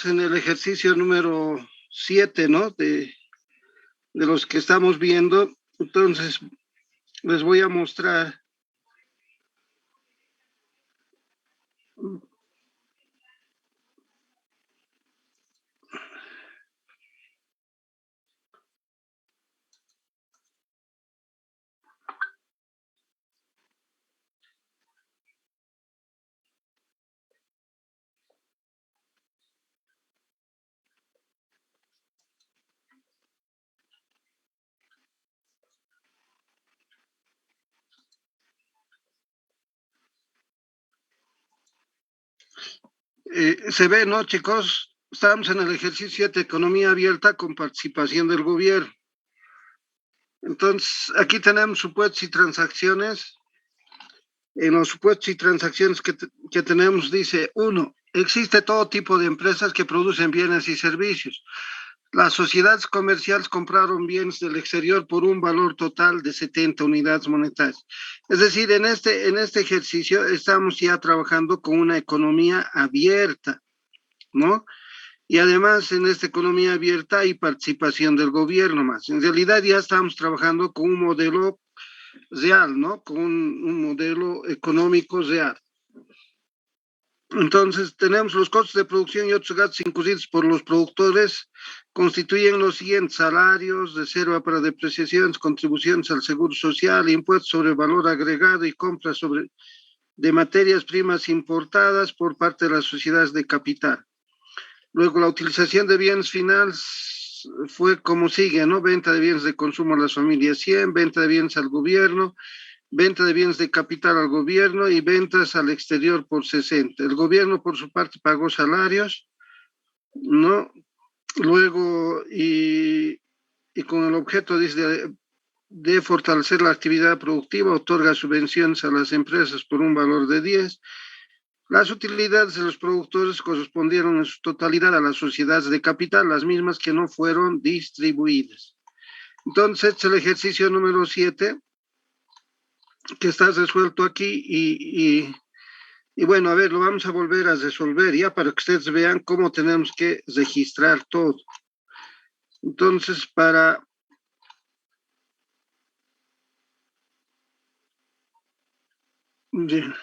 En el ejercicio número 7, ¿no? De los que estamos viendo. Entonces, les voy a mostrar. Se ve, ¿no, chicos? Estamos en el ejercicio 7, economía abierta con participación del gobierno. Entonces, aquí tenemos supuestos y transacciones. En los supuestos y transacciones que tenemos dice, uno, existe todo tipo de empresas que producen bienes y servicios. Las sociedades comerciales compraron bienes del exterior por un valor total de 70 unidades monetarias. Es decir, en este ejercicio estamos ya trabajando con una economía abierta, ¿no? Y además en esta economía abierta hay participación del gobierno más. En realidad ya estamos trabajando con un modelo real, ¿no? Con un modelo económico real. Entonces, tenemos los costos de producción y otros gastos incurridos por los productores, constituyen los siguientes: salarios, reserva para depreciaciones, contribuciones al seguro social, impuestos sobre valor agregado y compras de materias primas importadas por parte de las sociedades de capital. Luego, la utilización de bienes finales fue como sigue, ¿no? Venta de bienes de consumo a las familias 100, venta de bienes al gobierno, venta de bienes de capital al gobierno y ventas al exterior por 60. El gobierno, por su parte, pagó salarios, ¿no? Luego, y con el objeto de fortalecer la actividad productiva, otorga subvenciones a las empresas por un valor de 10. Las utilidades de los productores correspondieron en su totalidad a las sociedades de capital, las mismas que no fueron distribuidas. Entonces, este es el ejercicio número 7 que está resuelto aquí y bueno, a ver, lo vamos a volver a resolver ya para que ustedes vean cómo tenemos que registrar todo. Entonces, Bien.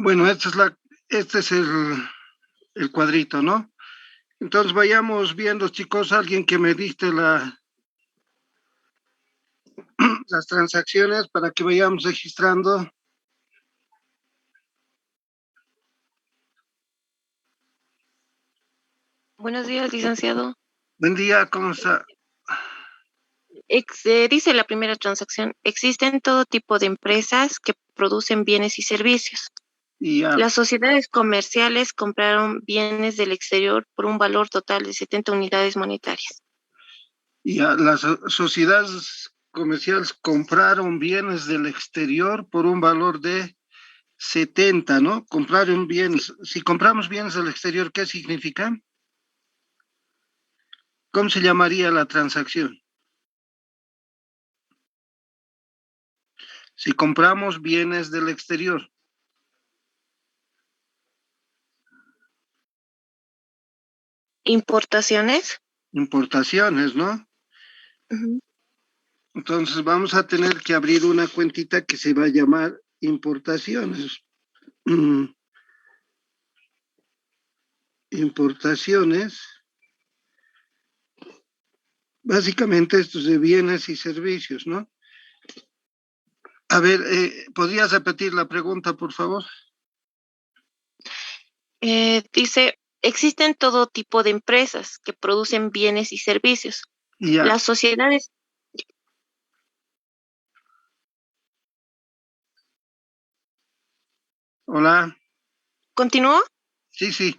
Bueno, este es el cuadrito, ¿no? Entonces vayamos viendo, chicos, alguien que me diste las transacciones para que vayamos registrando. Buenos días, licenciado. Buen día, ¿cómo está? Dice la primera transacción, existen todo tipo de empresas que producen bienes y servicios. Y ya, Las sociedades comerciales compraron bienes del exterior por un valor total de 70 unidades monetarias. las sociedades comerciales compraron bienes del exterior por un valor de 70, ¿no? Compraron bienes. Si compramos bienes del exterior, ¿qué significa? ¿Cómo se llamaría la transacción? Si compramos bienes del exterior, Importaciones. importaciones, ¿no? Ujú. Entonces vamos a tener que abrir una cuentita que se va a llamar importaciones. Importaciones. Básicamente esto es de bienes y servicios, ¿no? A ver, ¿podrías repetir la pregunta, por favor? Dice, existen todo tipo de empresas que producen bienes y servicios. Ya, Las sociedades, hola. ¿continúo? Sí, sí.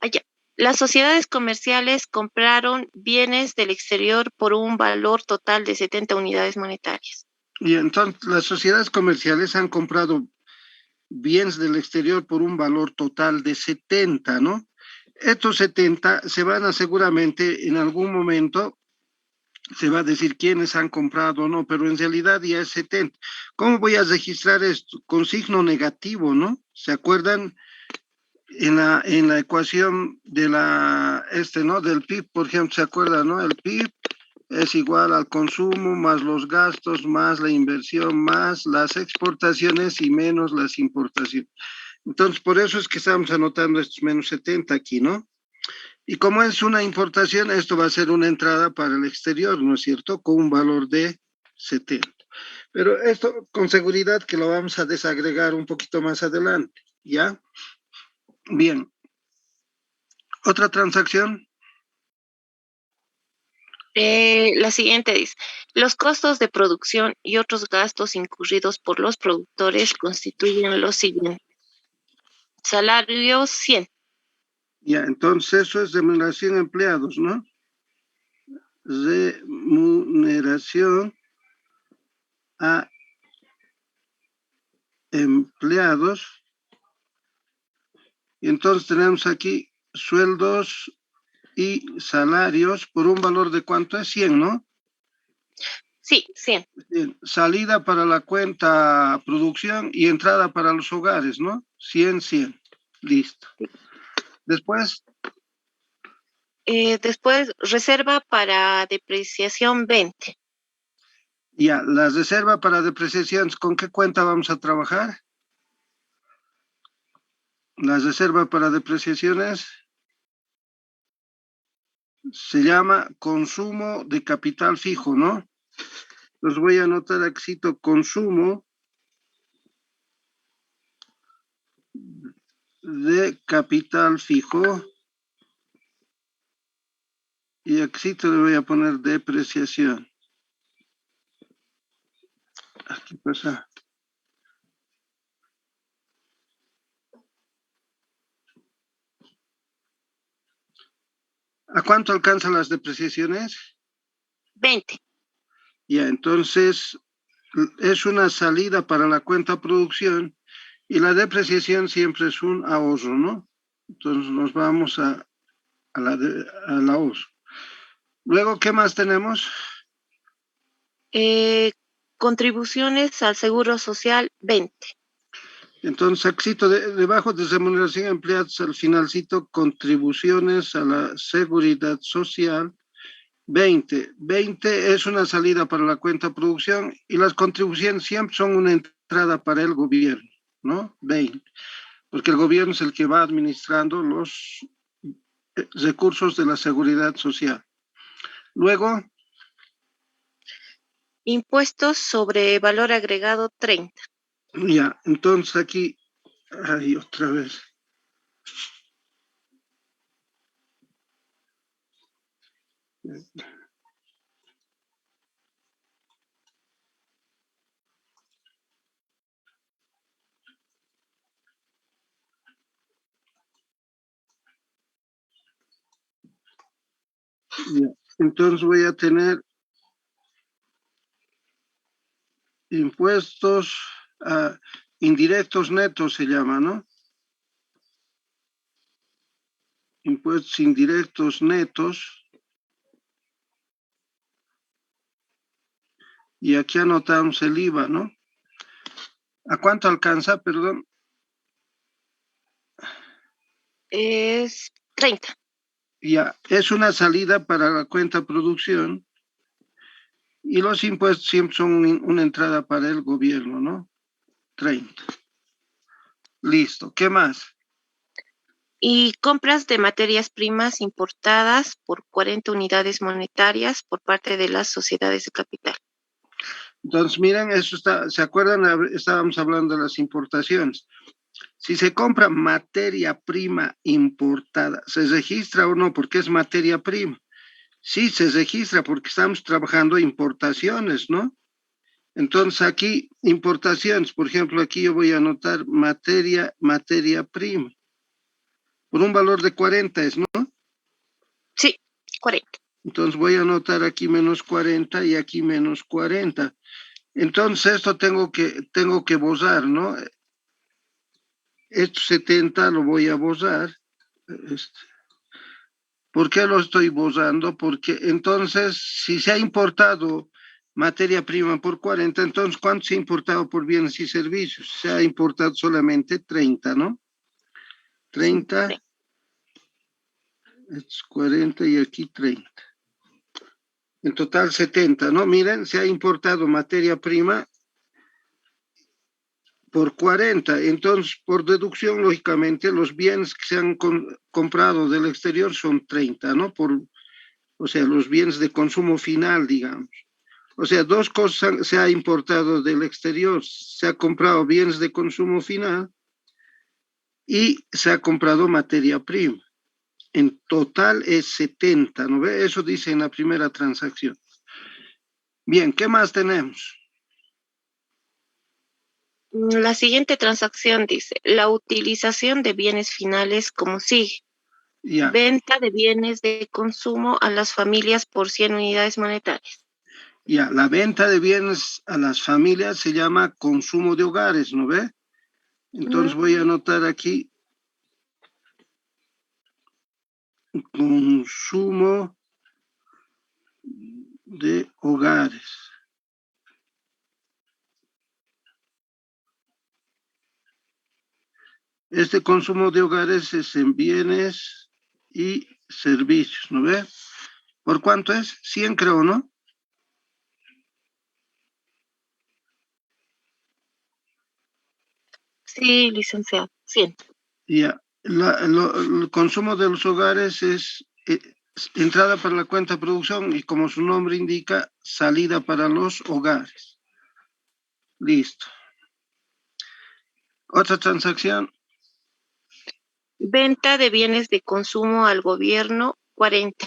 Allá. Las sociedades comerciales compraron bienes del exterior por un valor total de 70 unidades monetarias. Y entonces las sociedades comerciales han comprado bienes del exterior por un valor total de 70, ¿no? Estos 70 se van a seguramente en algún momento, se va a decir quiénes han comprado o no, pero en realidad ya es 70. ¿Cómo voy a registrar esto? Con signo negativo, ¿no? ¿Se acuerdan? En la ecuación de ¿no? Del PIB, por ejemplo, ¿se acuerdan, no? El PIB es igual al consumo más los gastos, más la inversión, más las exportaciones y menos las importaciones. Entonces, por eso es que estamos anotando estos menos 70 aquí, ¿no? Y como es una importación, esto va a ser una entrada para el exterior, ¿no es cierto? Con un valor de 70. Pero esto con seguridad que lo vamos a desagregar un poquito más adelante, ¿ya? Bien. Otra transacción. La siguiente dice, los costos de producción y otros gastos incurridos por los productores constituyen los siguientes. Salario 100. Ya, entonces eso es remuneración a empleados, ¿no? Remuneración a empleados. Y entonces tenemos aquí sueldos y salarios por un valor de cuánto es 100, ¿no? Sí, 100. Bien, salida para la cuenta producción y entrada para los hogares, ¿no? 100, 100. Listo. Después, Después, reserva para depreciación 20. ya, la reserva para depreciaciones, ¿con qué cuenta vamos a trabajar? La reserva para depreciaciones se llama consumo de capital fijo, ¿no? Los voy a anotar aquí, consumo de capital fijo. Y aquí le voy a poner depreciación. Aquí pasa. ¿A cuánto alcanzan las depreciaciones? 20. Ya, entonces es una salida para la cuenta producción y la depreciación siempre es un ahorro, ¿no? Entonces nos vamos al ahorro. Luego, ¿qué más tenemos? Eh, Contribuciones al seguro social 20. Entonces, aquí debajo de remuneración de empleados, al finalcito, contribuciones a la seguridad social, 20. 20 es una salida para la cuenta producción y las contribuciones siempre son una entrada para el gobierno, ¿no? 20. porque el gobierno es el que va administrando los recursos de la seguridad social. Luego, Impuestos sobre valor agregado 30. ya, entonces aquí, ahí otra vez. Ya, entonces voy a tener impuestos indirectos netos, se llama, ¿no? Impuestos indirectos netos. Y aquí anotamos el IVA, ¿no? ¿A cuánto alcanza, perdón? Es 30. Ya, es una salida para la cuenta producción y los impuestos siempre son una entrada para el gobierno, ¿no? 30. Listo, ¿qué más? Y compras de materias primas importadas por 40 unidades monetarias por parte de las sociedades de capital. Entonces, miren, eso está, ¿se acuerdan? Estábamos hablando de las importaciones. Si se compra materia prima importada, ¿se registra o no? Porque es materia prima. Sí, se registra porque estamos trabajando importaciones, ¿no? Entonces aquí, importaciones, por ejemplo, aquí yo voy a anotar materia prima, por un valor de 40 es, ¿no? Sí, 40. Entonces voy a anotar aquí menos 40 y aquí menos 40. Entonces esto tengo que borrar, ¿no? Esto 70 lo voy a borrar. Este, ¿por qué lo estoy borrando? Porque entonces, si se ha importado materia prima por 40, entonces, ¿cuánto se ha importado por bienes y servicios? Se ha importado solamente 30, ¿no? 30, es 40 y aquí 30. En total 70, ¿no? Miren, se ha importado materia prima por 40. Entonces, por deducción, lógicamente, los bienes que se han comprado del exterior son 30, ¿no? O sea, los bienes de consumo final, digamos. O sea, dos cosas se ha importado del exterior. Se ha comprado bienes de consumo final y se ha comprado materia prima. En total es 70, ¿no ve? Eso dice en la primera transacción. Bien, ¿qué más tenemos? La siguiente transacción dice, la utilización de bienes finales como sigue. Ya, Venta de bienes de consumo a las familias por 100 unidades monetarias. ya, la venta de bienes a las familias se llama consumo de hogares, ¿no ve? Entonces Mm, voy a anotar aquí consumo de hogares. Este consumo de hogares es en bienes y servicios, ¿no ve? ¿Por cuánto es? 100 creo, ¿no? Sí, licenciado, 100. Ya. El consumo de los hogares es entrada para la cuenta de producción y como su nombre indica, salida para los hogares. Listo. Otra transacción. Venta de bienes de consumo al gobierno, 40.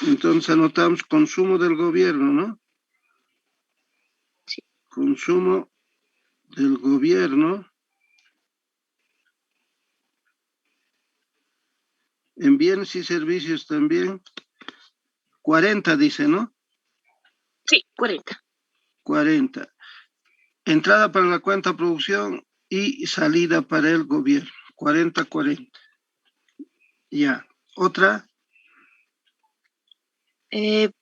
Entonces anotamos consumo del gobierno, ¿no? Sí. Consumo del gobierno en bienes y servicios también. 40 dice, ¿no? Sí, 40. 40. Entrada para la cuenta de producción y salida para el gobierno. 40, 40. Ya. Otra.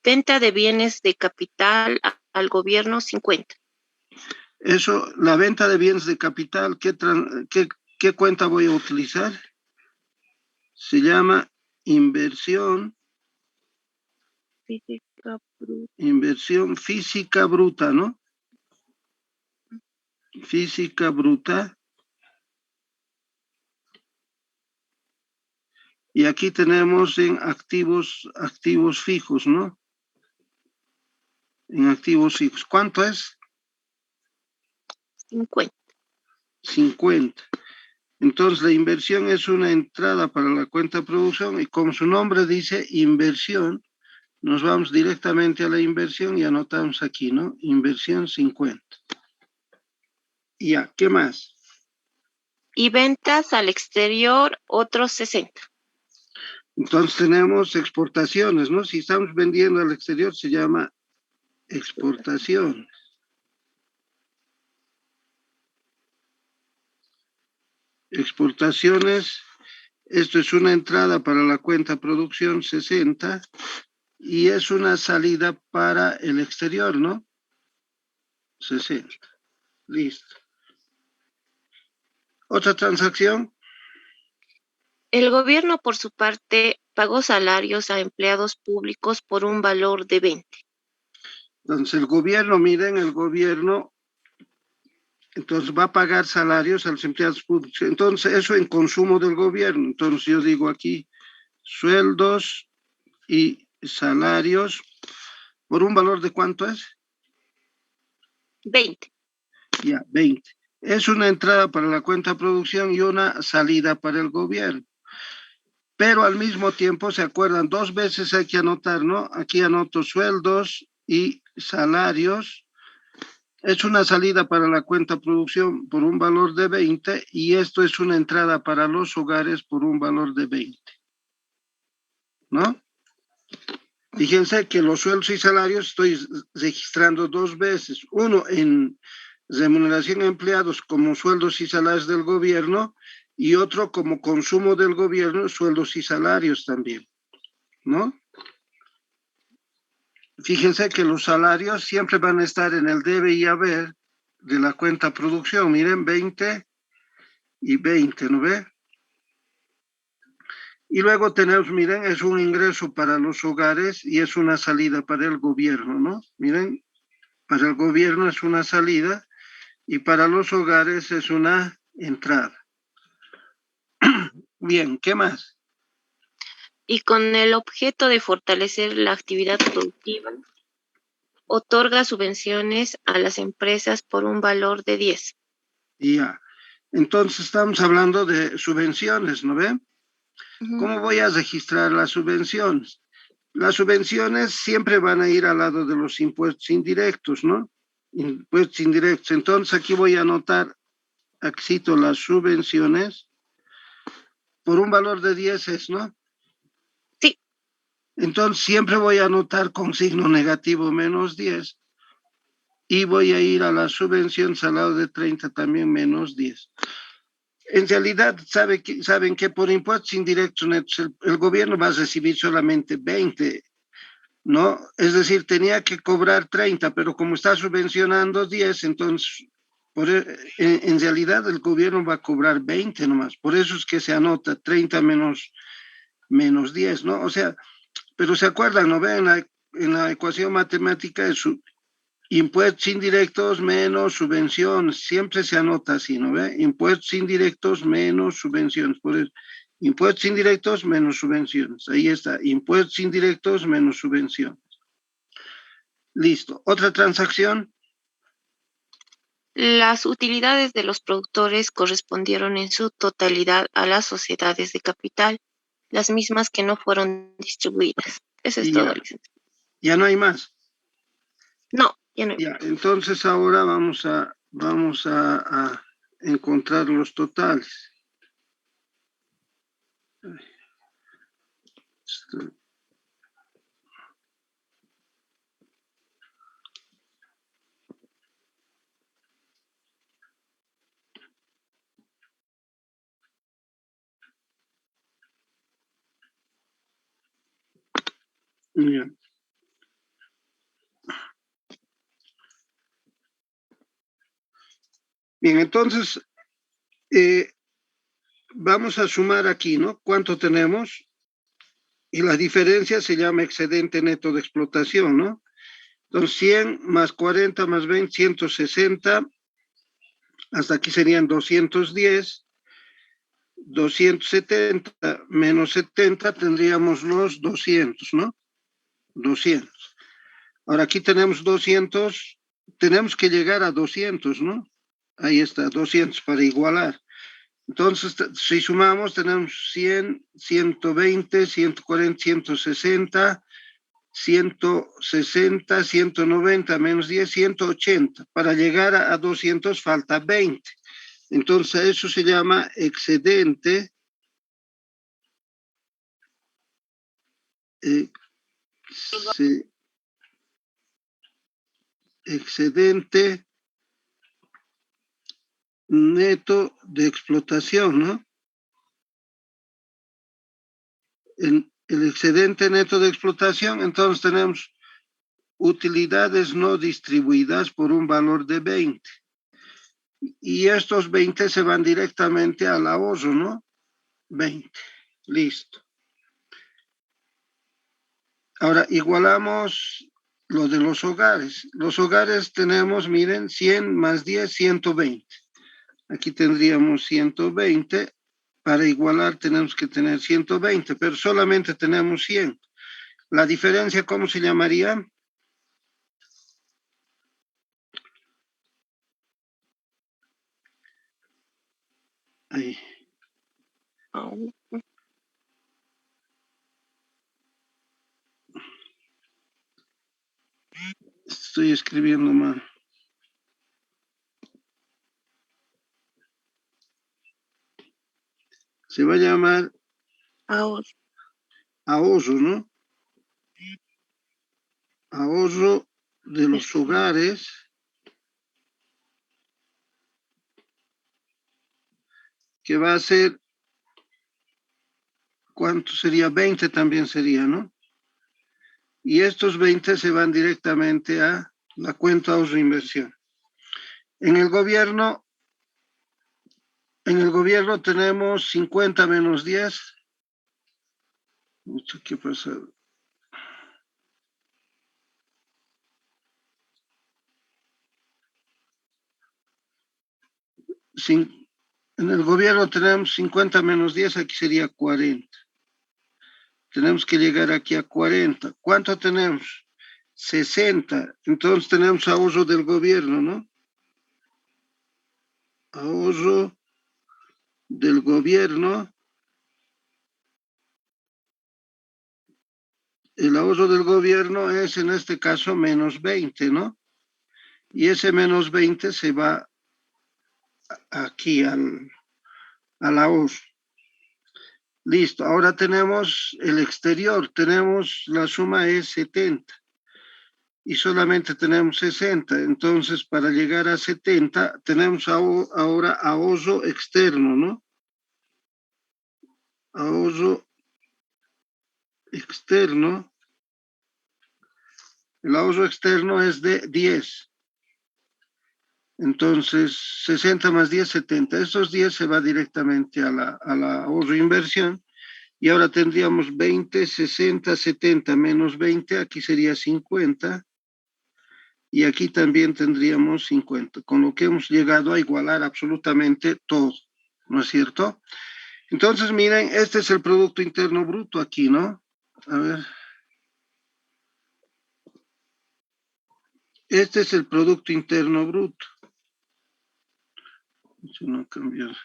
Venta de bienes de capital al gobierno, 50. Eso, la venta de bienes de capital, ¿qué cuenta voy a utilizar? Se llama inversión, Física bruta. inversión física bruta, ¿no? Física bruta. Y aquí tenemos en activos fijos, ¿no? En activos fijos. ¿Cuánto es? 50. 50. Entonces, la inversión es una entrada para la cuenta de producción y como su nombre dice, inversión, nos vamos directamente a la inversión y anotamos aquí, ¿no? Inversión 50. Ya, ¿qué más? Y ventas al exterior, otros 60. Entonces tenemos exportaciones, ¿no? Si estamos vendiendo al exterior se llama exportación. Exportaciones, esto es una entrada para la cuenta producción 60 y es una salida para el exterior, ¿no? 60. Listo. Otra transacción. El gobierno, por su parte, pagó salarios a empleados públicos por un valor de 20. Entonces el gobierno, miren, el gobierno, entonces va a pagar salarios a los empleados públicos. Entonces eso en consumo del gobierno. Entonces yo digo aquí, sueldos y salarios, ¿por un valor de cuánto es? 20. Ya, 20. Es una entrada para la cuenta de producción y una salida para el gobierno. Pero al mismo tiempo, ¿se acuerdan? Dos veces hay que anotar, ¿no? Aquí anoto sueldos y salarios. Es una salida para la cuenta de producción por un valor de 20 y esto es una entrada para los hogares por un valor de 20, ¿no? Fíjense que los sueldos y salarios estoy registrando dos veces. Uno en remuneración a empleados como sueldos y salarios del gobierno y otro como consumo del gobierno, sueldos y salarios también, ¿no? Fíjense que los salarios siempre van a estar en el debe y haber de la cuenta producción. Miren, 20 y 20, ¿no ve? Y luego tenemos, miren, es un ingreso para los hogares y es una salida para el gobierno, ¿no? Miren, para el gobierno es una salida y para los hogares es una entrada. Bien, ¿qué más? Y con el objeto de fortalecer la actividad productiva, otorga subvenciones a las empresas por un valor de 10. Ya. Entonces estamos hablando de subvenciones, ¿no ven? Ujú. ¿Cómo voy a registrar las subvenciones? Las subvenciones siempre van a ir al lado de los impuestos indirectos, ¿no? Impuestos indirectos. Entonces aquí voy a anotar, aquí cito las subvenciones por un valor de 10, ¿no? Sí, Entonces siempre voy a anotar con signo negativo menos 10 y voy a ir a la subvención al lado de 30 también menos 10. En realidad, saben que por impuestos indirectos netos el gobierno va a recibir solamente 20, ¿no? Es decir, tenía que cobrar 30, pero como está subvencionando 10, entonces, en realidad el gobierno va a cobrar 20 nomás. Por eso es que se anota 30 menos 10, ¿no? O sea, pero se acuerdan, ¿no? Ven, en la ecuación matemática es impuestos indirectos menos subvenciones, siempre se anota así, ¿no ve? Impuestos indirectos menos subvenciones, por eso, impuestos indirectos menos subvenciones, ahí está, impuestos indirectos menos subvenciones. Listo, otra transacción, las utilidades de los productores correspondieron en su totalidad a las sociedades de capital, las mismas que no fueron distribuidas. Eso es y todo, ya, licenciado. ya no hay más. No, ya no hay Ya, entonces ahora vamos a encontrar los totales. Ya. Bien, entonces eh, vamos a sumar aquí, ¿no? ¿Cuánto tenemos? Y la diferencia se llama excedente neto de explotación, ¿no? Entonces 100 más 40 más 20, 160, hasta aquí serían 210. 270 menos 70 tendríamos los 200, ¿no? 200. Ahora aquí tenemos 200, tenemos que llegar a 200, ¿no? Ahí está, 200 para igualar. Entonces, si sumamos, tenemos 100, 120, 140, 160, 160, 190, menos 10, 180. Para llegar a 200 falta 20. Entonces, eso se llama excedente. Excedente neto de explotación, ¿no? El excedente neto de explotación, entonces tenemos utilidades no distribuidas por un valor de 20. Y estos 20 se van directamente al ahorro, ¿no? 20. Listo. Ahora igualamos lo de los hogares. Los hogares tenemos, miren, 100 más 10, 120. Aquí tendríamos 120. Para igualar tenemos que tener 120, pero solamente tenemos 100. La diferencia, ¿cómo se llamaría? Ahí. Estoy escribiendo mal. Se va a llamar ahorro, ¿no? Ahorro de los hogares, que va a ser, ¿cuánto sería? 20 también sería, ¿no? Y estos 20 se van directamente a la cuenta ahorro inversión. En el gobierno tenemos 50 menos 10. ¿Qué pasa? En el gobierno tenemos 50 menos 10, aquí sería 40. Tenemos que llegar aquí a 40. ¿Cuánto tenemos? 60. Entonces tenemos ahorro del gobierno, ¿no? Ahorro del gobierno. El ahorro del gobierno es en este caso menos 20, ¿no? Y ese menos 20 se va aquí al ahorro. Listo, ahora tenemos el exterior, tenemos la suma es 70 y solamente tenemos 60. Entonces, para llegar a 70, tenemos ahora ahorro externo, ¿no? Ahorro externo. El ahorro externo es de 10. Entonces, 60 más 10, 70. Estos 10 se va directamente a la ahorro inversión. Y ahora tendríamos 20, 60, 70 menos 20. Aquí sería 50. Y aquí también tendríamos 50. Con lo que hemos llegado a igualar absolutamente todo. ¿No es cierto? Entonces, miren, este es el Producto Interno Bruto aquí, ¿no? A ver. Este es el Producto Interno Bruto. Si no cambiar.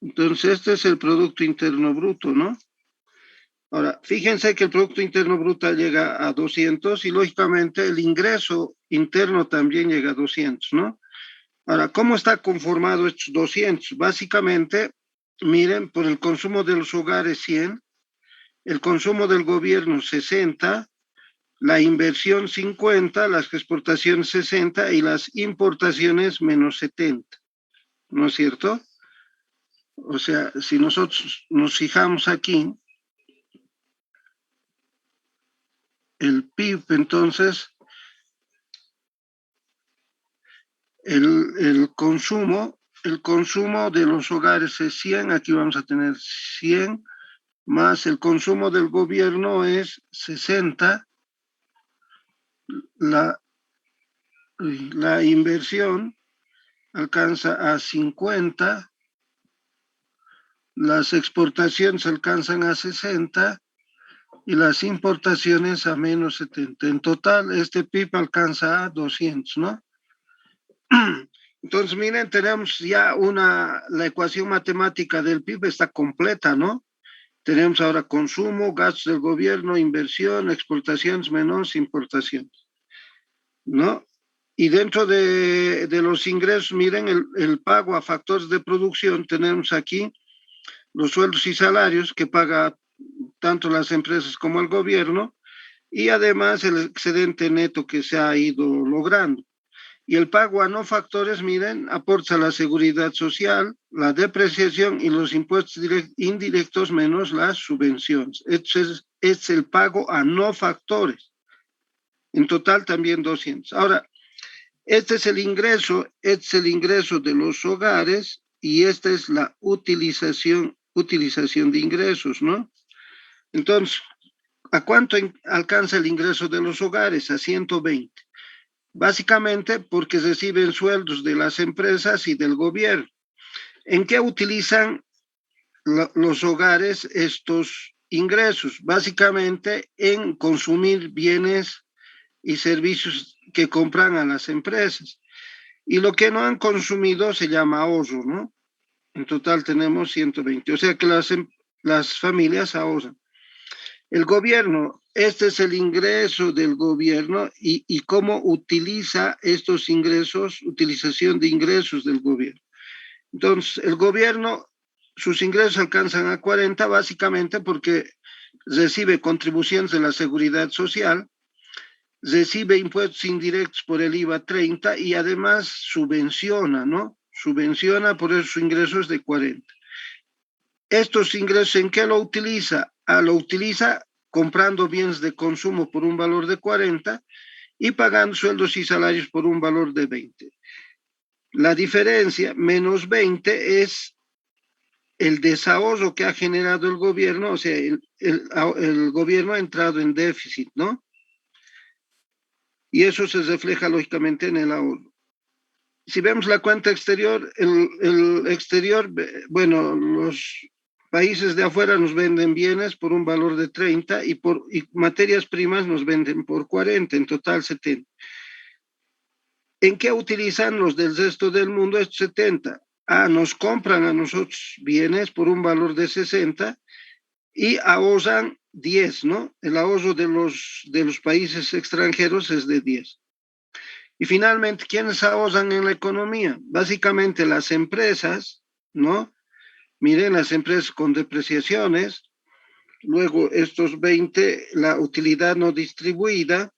Entonces, este es el Producto Interno Bruto, ¿no? Ahora, fíjense que el Producto Interno Bruto llega a 200 y lógicamente el ingreso interno también llega a 200, ¿no? Ahora, ¿cómo está conformado estos 200? Básicamente, miren, por el consumo de los hogares 100, el consumo del gobierno 60, la inversión 50, las exportaciones 60 y las importaciones menos 70, ¿no es cierto? O sea, si nosotros nos fijamos aquí, el PIB, entonces, el consumo de los hogares es 100, aquí vamos a tener 100 más el consumo del gobierno es 60, la, la inversión alcanza a 50, las exportaciones alcanzan a 60 y las importaciones a menos 70. En total, este PIB alcanza a 200, ¿no? Entonces, miren, tenemos ya la ecuación matemática del PIB está completa, ¿no? Tenemos ahora consumo, gastos del gobierno, inversión, exportaciones menos importaciones, ¿no? Y dentro de los ingresos, miren, el pago a factores de producción, tenemos aquí los sueldos y salarios que paga tanto las empresas como el gobierno, y además el excedente neto que se ha ido logrando. Y el pago a no factores, miren, aporta la seguridad social, la depreciación y los impuestos indirectos menos las subvenciones. Este es el pago a no factores. En total también 200. Ahora, este es el ingreso de los hogares y esta es la utilización de ingresos, ¿no? Entonces, ¿a cuánto alcanza el ingreso de los hogares? A 120. Básicamente porque reciben sueldos de las empresas y del gobierno. ¿En qué utilizan los hogares estos ingresos? Básicamente en consumir bienes y servicios que compran a las empresas. Y lo que no han consumido se llama ahorro, ¿no? En total tenemos 120. O sea que las familias ahorran. El gobierno, este es el ingreso del gobierno y cómo utiliza estos ingresos, utilización de ingresos del gobierno. Entonces, el gobierno, sus ingresos alcanzan a 40 básicamente porque recibe contribuciones de la seguridad social, recibe impuestos indirectos por el IVA 30 y además subvenciona, ¿no? Subvenciona, por eso su ingreso es de 40. Estos ingresos, ¿en qué lo utiliza? Lo utiliza comprando bienes de consumo por un valor de 40 y pagando sueldos y salarios por un valor de 20. La diferencia, menos 20, es el desahorro que ha generado el gobierno, o sea, el gobierno ha entrado en déficit, ¿no? Y eso se refleja lógicamente en el ahorro. Si vemos la cuenta exterior, el exterior, bueno, los países de afuera nos venden bienes por un valor de 30 y materias primas nos venden por 40, en total 70. ¿En qué utilizan los del resto del mundo estos 70? Nos compran a nosotros bienes por un valor de 60 y ahorran 10, ¿no? El ahorro de los países extranjeros es de 10. Y finalmente, ¿quiénes ahorran en la economía? Básicamente las empresas, ¿no? Miren, las empresas con depreciaciones, luego estos 20, la utilidad no distribuida,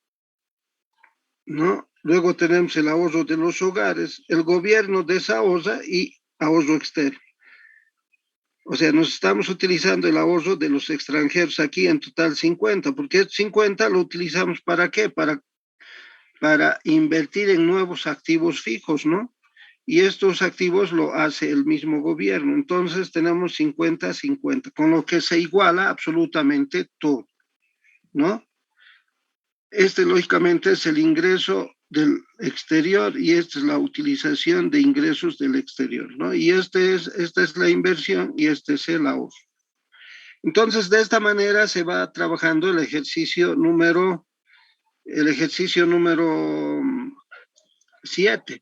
¿no? Luego tenemos el ahorro de los hogares, el gobierno desahorra y ahorro externo. O sea, nos estamos utilizando el ahorro de los extranjeros aquí en total 50, porque 50 lo utilizamos ¿para qué? Para invertir en nuevos activos fijos, ¿no? Y estos activos lo hace el mismo gobierno. Entonces tenemos 50-50, con lo que se iguala absolutamente todo, ¿no? Este, lógicamente, es el ingreso del exterior y esta es la utilización de ingresos del exterior, ¿no? Y esta es la inversión y este es el ahorro. Entonces, de esta manera se va trabajando el ejercicio número 7.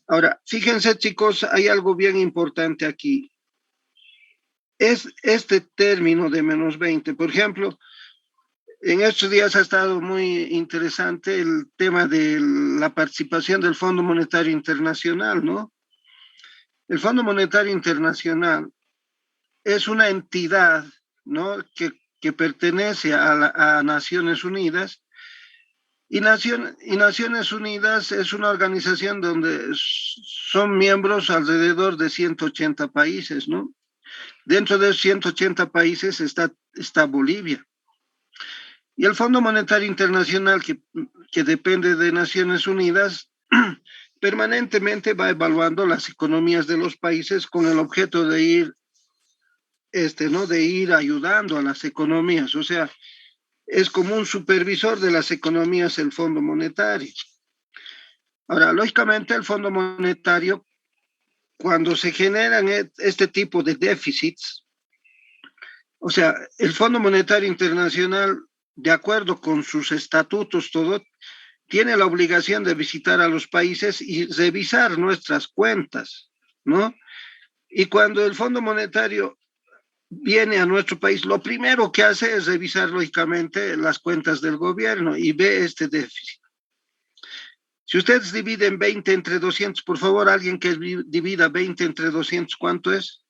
Ahora, fíjense, chicos, hay algo bien importante aquí. Es este término de menos 20. Por ejemplo, en estos días ha estado muy interesante el tema de la participación del Fondo Monetario Internacional, ¿no? El Fondo Monetario Internacional es una entidad, ¿no? que pertenece a Naciones Unidas. Y Naciones Unidas es una organización donde son miembros alrededor de 180 países, ¿no? Dentro de 180 países está Bolivia. Y el Fondo Monetario Internacional, que depende de Naciones Unidas, permanentemente va evaluando las economías de los países con el objeto de ir ¿no? De ir ayudando a las economías. O sea, es como un supervisor de las economías el Fondo Monetario. Ahora, lógicamente, el Fondo Monetario, cuando se generan este tipo de déficits, o sea, el Fondo Monetario Internacional, de acuerdo con sus estatutos, todo, tiene la obligación de visitar a los países y revisar nuestras cuentas, ¿no? Y cuando el Fondo Monetario viene a nuestro país, lo primero que hace es revisar, lógicamente, las cuentas del gobierno y ve este déficit. Si ustedes dividen 20 entre 200, por favor, alguien que divida 20 entre 200, ¿cuánto es?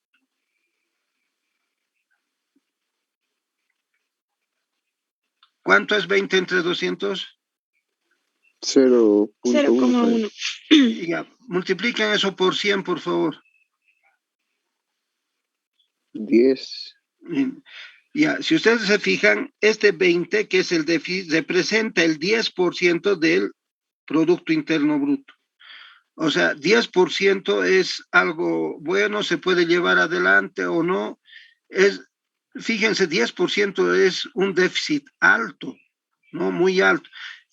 ¿Cuánto es 20 entre 200? 0.1. Ya, multipliquen eso por 100, por favor. 10. Ya, si ustedes se fijan, este 20, que es el déficit, representa el 10% del Producto Interno Bruto. O sea, 10% es algo bueno, se puede llevar adelante o no. Fíjense, 10% es un déficit alto, ¿no? Muy alto.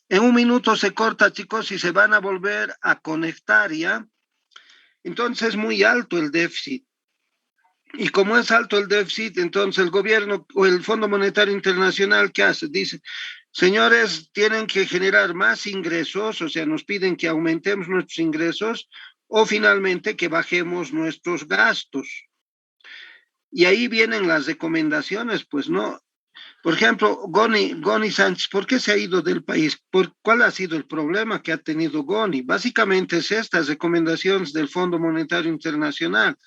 En un minuto se corta, chicos, y se van a volver a conectar, ¿ya? Entonces es muy alto el déficit. Y como es alto el déficit, entonces el gobierno o el Fondo Monetario Internacional, ¿qué hace? Dice, señores, tienen que generar más ingresos, o sea, nos piden que aumentemos nuestros ingresos o finalmente que bajemos nuestros gastos. Y ahí vienen las recomendaciones, pues, ¿no? Por ejemplo, Goni Sánchez, ¿por qué se ha ido del país? ¿Cuál ha sido el problema que ha tenido Goni? Básicamente es estas recomendaciones del Fondo Monetario Internacional.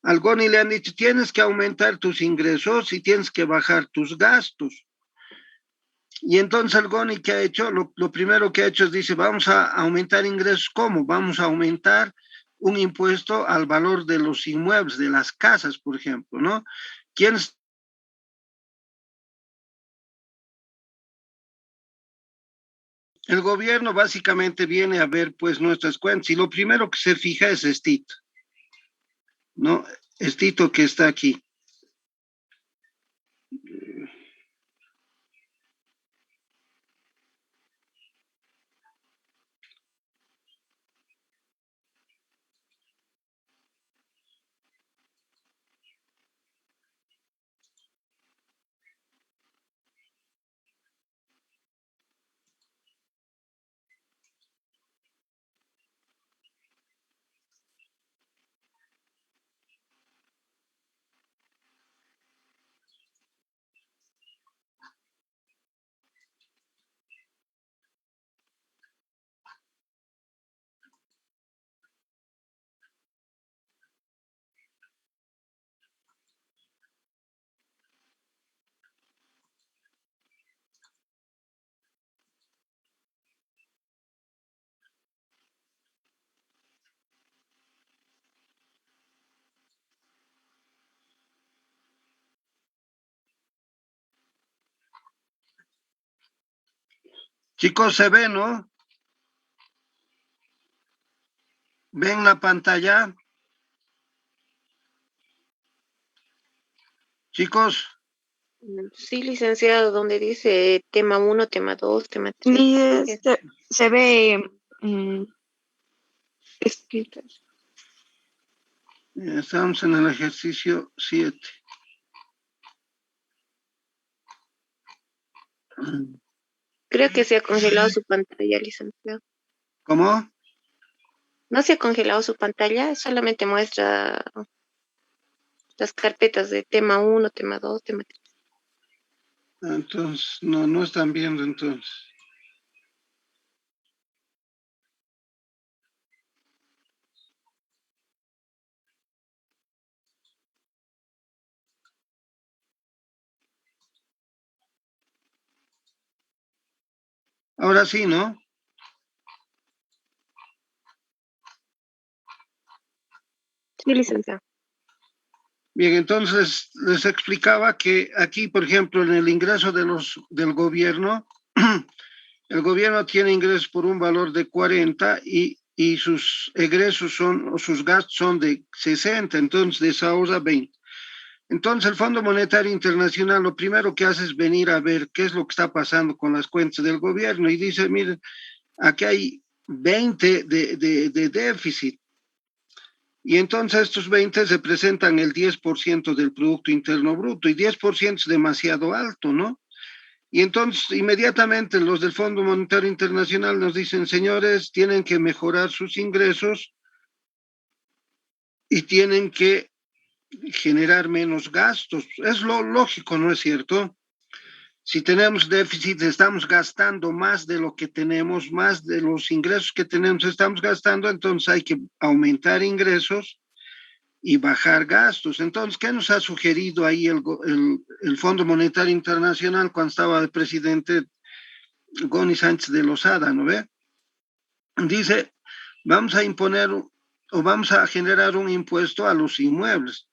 Al Goni le han dicho, tienes que aumentar tus ingresos y tienes que bajar tus gastos. Y entonces el Goni, ¿qué ha hecho? Lo primero que ha hecho es, dice, vamos a aumentar ingresos. ¿Cómo? Vamos a aumentar un impuesto al valor de los inmuebles, de las casas, por ejemplo, ¿no? ¿Quiénes? El gobierno básicamente viene a ver, pues, nuestras cuentas y lo primero que se fija es Estito, ¿no? Estito que está aquí. Chicos, se ve, ¿no? ¿Ven la pantalla? Chicos. Sí, licenciado, donde dice tema 1, tema 2, tema 3. Se ve escrito. Estamos en el ejercicio 7. Creo que se ha congelado su pantalla, licenciado. ¿Cómo? No se ha congelado su pantalla, solamente muestra las carpetas de tema 1, tema 2, tema 3. Entonces, no están viendo entonces. Ahora sí, ¿no? Sí, licenciado. Bien, entonces les explicaba que aquí, por ejemplo, en el ingreso del gobierno, el gobierno tiene ingresos por un valor de 40 y sus egresos o sus gastos son de 60, entonces desahorra 20. Entonces el Fondo Monetario Internacional lo primero que hace es venir a ver qué es lo que está pasando con las cuentas del gobierno y dice, miren, aquí hay 20 de déficit. Y entonces estos 20 representan el 10% del Producto Interno Bruto y 10% es demasiado alto, ¿no? Y entonces inmediatamente los del Fondo Monetario Internacional nos dicen, señores, tienen que mejorar sus ingresos y tienen que generar menos gastos. Es lo lógico, ¿no es cierto? Si tenemos déficit, estamos gastando más de lo que tenemos, más de los ingresos que tenemos, estamos gastando, entonces hay que aumentar ingresos y bajar gastos. Entonces, ¿qué nos ha sugerido ahí el Fondo Monetario Internacional cuando estaba el presidente Goni Sánchez de Lozada, ¿no ve? Dice, vamos a imponer o vamos a generar un impuesto a los inmuebles.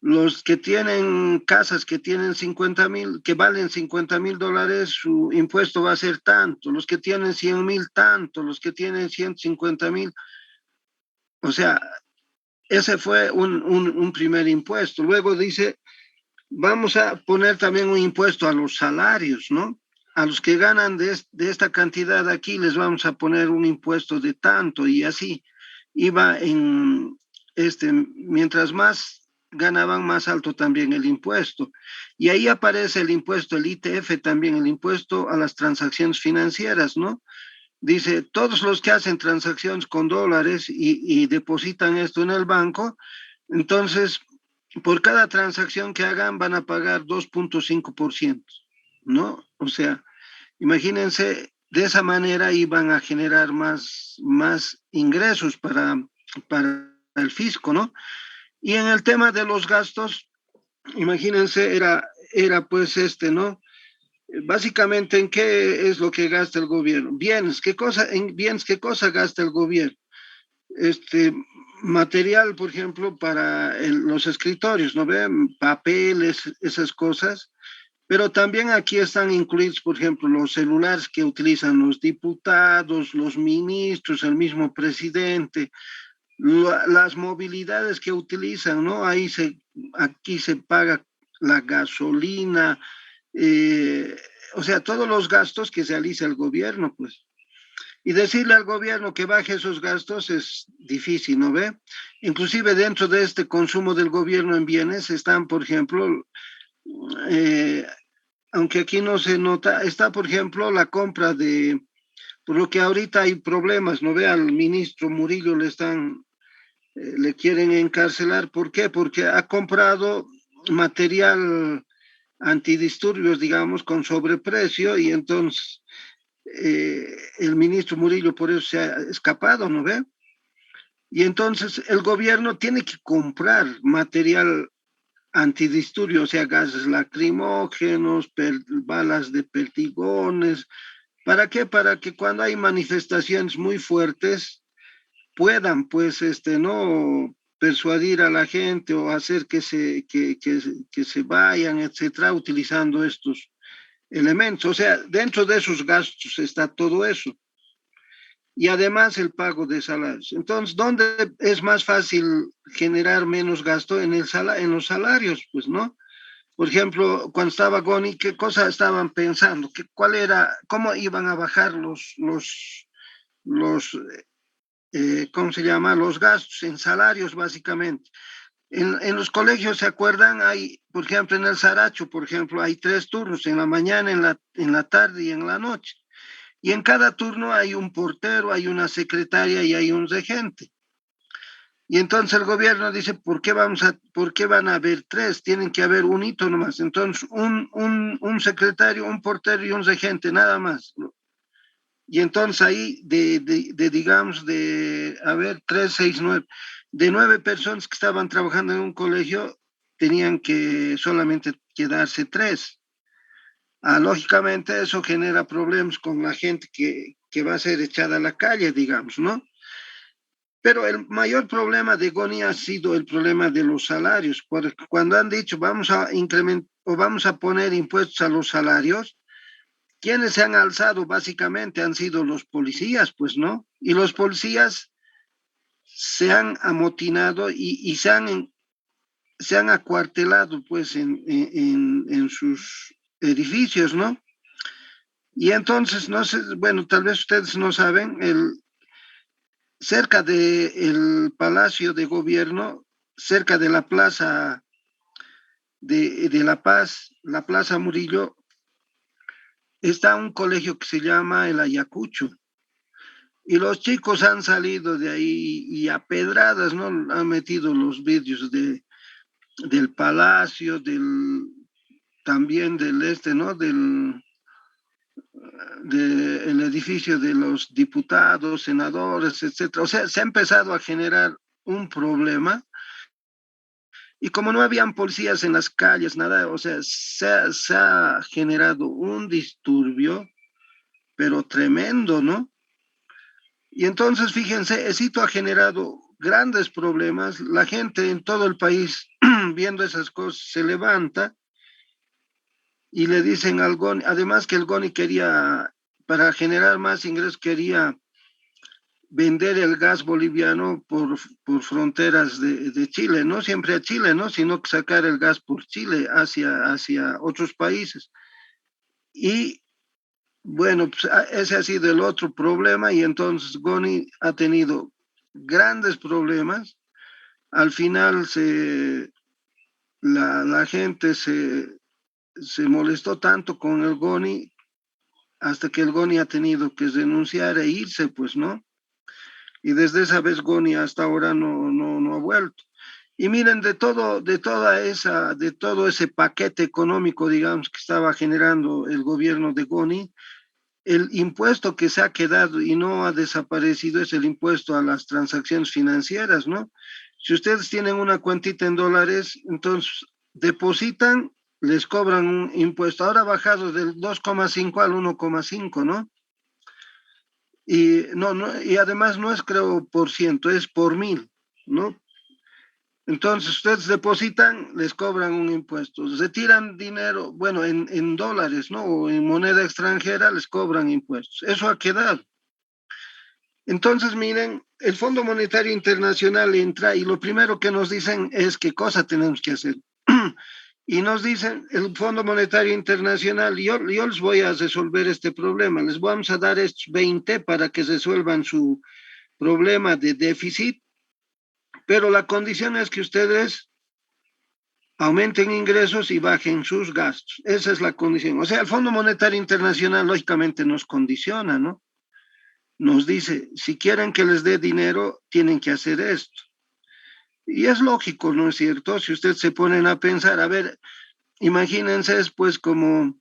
Los que tienen casas que tienen 50,000, que valen $50,000, su impuesto va a ser tanto. Los que tienen 100,000, tanto. Los que tienen 150,000. O sea, ese fue un primer impuesto. Luego dice, vamos a poner también un impuesto a los salarios, ¿no? A los que ganan de esta cantidad aquí les vamos a poner un impuesto de tanto y así iba mientras más ganaban, más alto también el impuesto. Y ahí aparece el impuesto, el ITF también, el impuesto a las transacciones financieras, ¿no? Dice, todos los que hacen transacciones con dólares y depositan esto en el banco, entonces, por cada transacción que hagan van a pagar 2.5%, ¿no? O sea, imagínense, de esa manera iban a generar más ingresos para el fisco, ¿no? Y en el tema de los gastos, imagínense, era pues ¿no? Básicamente, ¿en qué es lo que gasta el gobierno? Bienes, ¿en bienes qué cosa gasta el gobierno? Material, por ejemplo, para los escritorios, ¿no ven? Papeles, esas cosas. Pero también aquí están incluidos, por ejemplo, los celulares que utilizan los diputados, los ministros, el mismo presidente, las movilidades que utilizan, ¿no? Aquí se paga la gasolina, o sea, todos los gastos que realiza el gobierno, pues. Y decirle al gobierno que baje esos gastos es difícil, ¿no ve? Inclusive dentro de este consumo del gobierno en bienes están, por ejemplo, aunque aquí no se nota, está, por ejemplo, la compra por lo que ahorita hay problemas, ¿no ve? Al ministro Murillo le quieren encarcelar. ¿Por qué? Porque ha comprado material antidisturbios, digamos, con sobreprecio y entonces el ministro Murillo por eso se ha escapado, ¿no ve? Y entonces el gobierno tiene que comprar material antidisturbios, o sea, gases lacrimógenos, balas de perdigones. ¿Para qué? Para que cuando hay manifestaciones muy fuertes puedan, pues, no persuadir a la gente o hacer que se vayan, etcétera, utilizando estos elementos. O sea, dentro de esos gastos está todo eso. Y además el pago de salarios. Entonces, ¿dónde es más fácil generar menos gasto? En los salarios, pues, ¿no? Por ejemplo, cuando estaba Goni, ¿qué cosa estaban pensando? ¿Cómo iban a bajar ¿cómo se llama? Los gastos en salarios, básicamente. En los colegios, ¿se acuerdan? Por ejemplo, en el Saracho, por ejemplo, hay 3 turnos, en la mañana, en la tarde y en la noche. Y en cada turno hay un portero, hay una secretaria y hay un regente. Y entonces el gobierno dice, ¿por qué van a haber 3? Tienen que haber un hito nomás. Entonces, un secretario, un portero y un regente, nada más. Y entonces ahí, digamos, a ver, 3, 6, 9, de 9 personas que estaban trabajando en un colegio, tenían que solamente quedarse 3. Lógicamente eso genera problemas con la gente que va a ser echada a la calle, digamos, ¿no? Pero el mayor problema de Goni ha sido el problema de los salarios. Cuando han dicho vamos a incrementar o vamos a poner impuestos a los salarios, quienes se han alzado básicamente han sido los policías, pues, ¿no? Y los policías se han amotinado y se han se han acuartelado pues en sus edificios, ¿no? Y entonces, no sé, bueno, tal vez ustedes no saben, cerca del Palacio de Gobierno, cerca de la Plaza de La Paz, la Plaza Murillo, está un colegio que se llama el Ayacucho. Y los chicos han salido de ahí y a pedradas, ¿no? Han metido los vidrios del palacio, también del ¿no? Del edificio de los diputados, senadores, etcétera. O sea, se ha empezado a generar un problema y como no habían policías en las calles, nada, o sea, se ha generado un disturbio, pero tremendo, ¿no? Y entonces, fíjense, Esito ha generado grandes problemas. La gente en todo el país, viendo esas cosas, se levanta y le dicen al GONI, además que el GONI quería, para generar más ingresos, quería vender el gas boliviano por fronteras de Chile, no siempre a Chile, ¿no? Sino que sacar el gas por Chile hacia otros países. Y bueno, pues ese ha sido el otro problema y entonces Goni ha tenido grandes problemas. Al final la gente se molestó tanto con el Goni hasta que el Goni ha tenido que renunciar e irse, pues, ¿no? Y desde esa vez Goni hasta ahora no ha vuelto. Y miren, de todo ese paquete económico, digamos, que estaba generando el gobierno de Goni, el impuesto que se ha quedado y no ha desaparecido es el impuesto a las transacciones financieras, ¿no? Si ustedes tienen una cuantita en dólares, entonces depositan, les cobran un impuesto. Ahora ha bajado del 2,5 al 1,5, ¿no? Y, y además no es, creo, por ciento, es por mil, ¿no? Entonces ustedes depositan, les cobran un impuesto. Retiran dinero, bueno, en dólares, ¿no? O en moneda extranjera, les cobran impuestos. Eso ha quedado. Entonces, miren, el Fondo Monetario Internacional entra y lo primero que nos dicen es qué cosa tenemos que hacer. Y nos dicen, el Fondo Monetario Internacional, yo les voy a resolver este problema, les vamos a dar estos 20 para que resuelvan su problema de déficit, pero la condición es que ustedes aumenten ingresos y bajen sus gastos. Esa es la condición. O sea, el Fondo Monetario Internacional lógicamente nos condiciona, ¿no? Nos dice, si quieren que les dé dinero, tienen que hacer esto. Y es lógico, ¿no es cierto? Si ustedes se ponen a pensar, a ver, imagínense pues como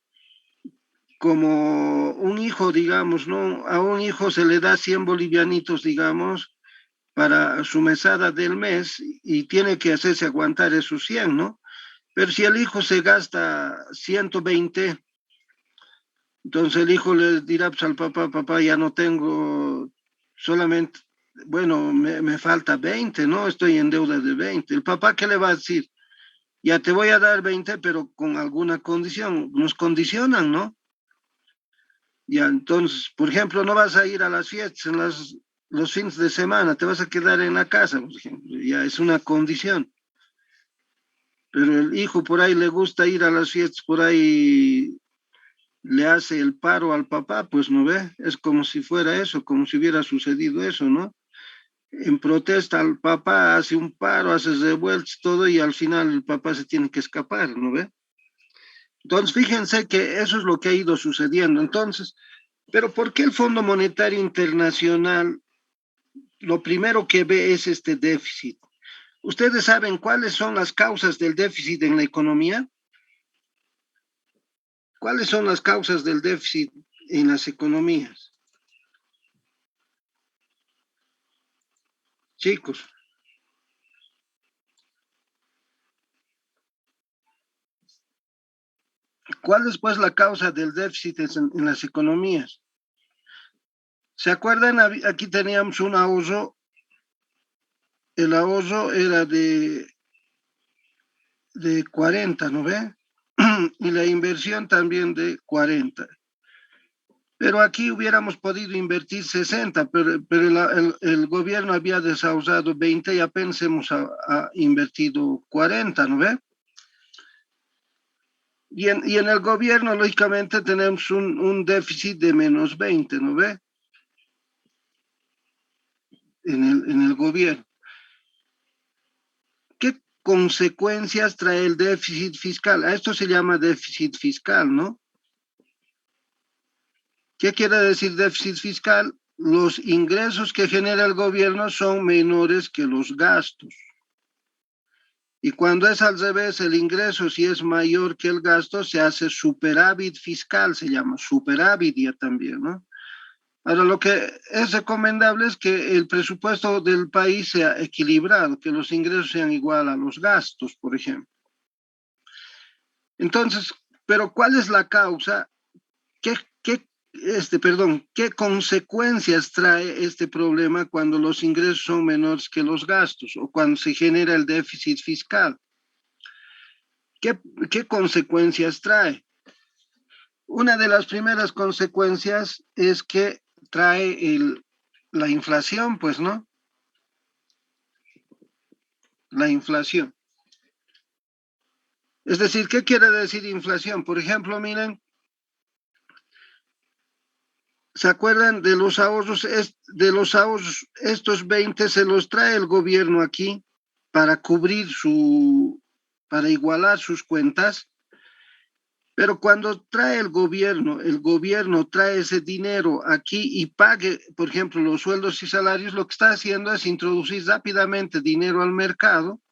un hijo, digamos, ¿no? A un hijo se le da 100 bolivianitos, digamos, para su mesada del mes y tiene que hacerse aguantar esos 100, ¿no? Pero si el hijo se gasta 120, entonces el hijo le dirá pues, al papá, papá, ya no tengo solamente, bueno, me falta 20, ¿no? Estoy en deuda de 20. ¿El papá qué le va a decir? Ya te voy a dar 20, pero con alguna condición. Nos condicionan, ¿no? Ya, entonces, por ejemplo, no vas a ir a las fiestas los fines de semana, te vas a quedar en la casa, por ejemplo. Ya es una condición. Pero el hijo por ahí le gusta ir a las fiestas, por ahí le hace el paro al papá, pues no ve, es como si fuera eso, como si hubiera sucedido eso, ¿no? En protesta al papá hace un paro, hace revueltas, todo, y al final el papá se tiene que escapar, ¿no ve? Entonces, fíjense que eso es lo que ha ido sucediendo. Entonces, pero ¿por qué el Fondo Monetario Internacional lo primero que ve es este déficit? ¿Ustedes saben cuáles son las causas del déficit en la economía? ¿Cuáles son las causas del déficit en las economías? Chicos, ¿cuál es pues la causa del déficit en las economías? ¿Se acuerdan? Aquí teníamos un ahorro, el ahorro era de 40, ¿no ve? Y la inversión también de 40. Pero aquí hubiéramos podido invertir 60, pero el gobierno había desahuciado 20 y apenas hemos invertido 40, ¿no ve? Y en el gobierno, lógicamente, tenemos un déficit de menos 20, ¿no ve? En el gobierno. ¿Qué consecuencias trae el déficit fiscal? A esto se llama déficit fiscal, ¿no? ¿Qué quiere decir déficit fiscal? Los ingresos que genera el gobierno son menores que los gastos. Y cuando es al revés, el ingreso si es mayor que el gasto, se hace superávit fiscal, se llama superávit ya también, ¿no? Ahora, lo que es recomendable es que el presupuesto del país sea equilibrado, que los ingresos sean igual a los gastos, por ejemplo. Entonces, pero ¿cuál es la causa? ¿Qué consecuencias trae este problema cuando los ingresos son menores que los gastos o cuando se genera el déficit fiscal? ¿Qué consecuencias trae? Una de las primeras consecuencias es que trae la inflación, pues, ¿no? La inflación. Es decir, ¿qué quiere decir inflación? Por ejemplo, miren, ¿se acuerdan de los ahorros? Estos 20 se los trae el gobierno aquí para cubrir para igualar sus cuentas, pero cuando trae el gobierno trae ese dinero aquí y pague, por ejemplo, los sueldos y salarios, lo que está haciendo es introducir rápidamente dinero al mercado,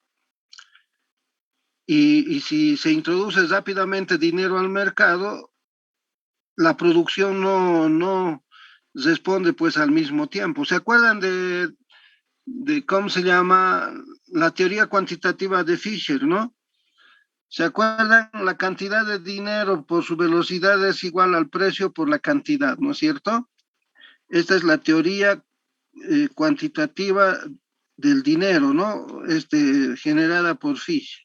y si se introduce rápidamente dinero al mercado, la producción no responde pues al mismo tiempo. ¿Se acuerdan de cómo se llama la teoría cuantitativa de Fisher, ¿no? ¿Se acuerdan? La cantidad de dinero por su velocidad es igual al precio por la cantidad, ¿no es cierto? Esta es la teoría cuantitativa del dinero, ¿no? Generada por Fisher.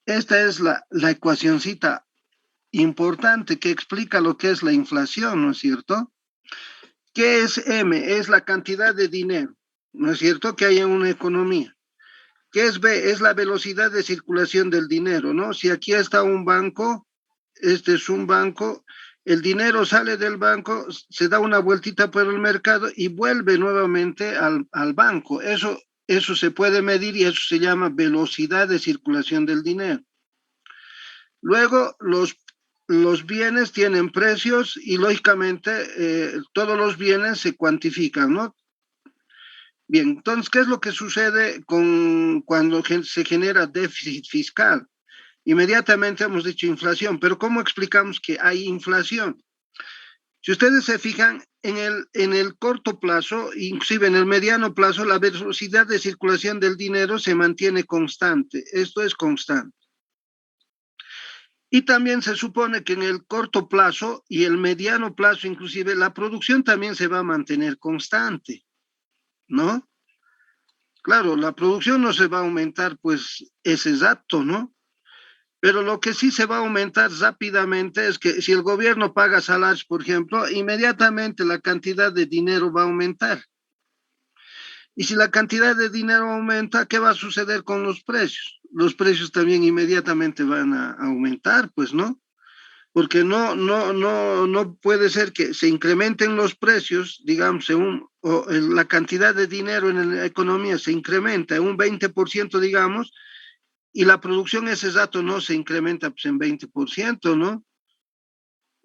Esta es la ecuacioncita importante que explica lo que es la inflación, ¿no es cierto? ¿Qué es M? Es la cantidad de dinero, ¿no es cierto?, que hay en una economía. ¿Qué es B? Es la velocidad de circulación del dinero, ¿no? Si aquí está un banco, este es un banco, el dinero sale del banco, se da una vueltita por el mercado y vuelve nuevamente al banco. Eso se puede medir y eso se llama velocidad de circulación del dinero. Luego, los bienes tienen precios y lógicamente todos los bienes se cuantifican, ¿no? Bien, entonces, ¿qué es lo que sucede cuando se genera déficit fiscal? Inmediatamente hemos dicho inflación, pero ¿cómo explicamos que hay inflación? Si ustedes se fijan, en el corto plazo, inclusive en el mediano plazo, la velocidad de circulación del dinero se mantiene constante. Esto es constante. Y también se supone que en el corto plazo y el mediano plazo, inclusive, la producción también se va a mantener constante, ¿no? Claro, la producción no se va a aumentar, pues, es exacto, ¿no? Pero lo que sí se va a aumentar rápidamente es que si el gobierno paga salarios, por ejemplo, inmediatamente la cantidad de dinero va a aumentar. Y si la cantidad de dinero aumenta, ¿qué va a suceder con los precios? Los precios también inmediatamente van a aumentar, pues, ¿no? Porque no puede ser que se incrementen los precios, digamos, la cantidad de dinero en la economía se incrementa en un 20%, digamos, y la producción ese dato no se incrementa pues, en 20%, ¿no?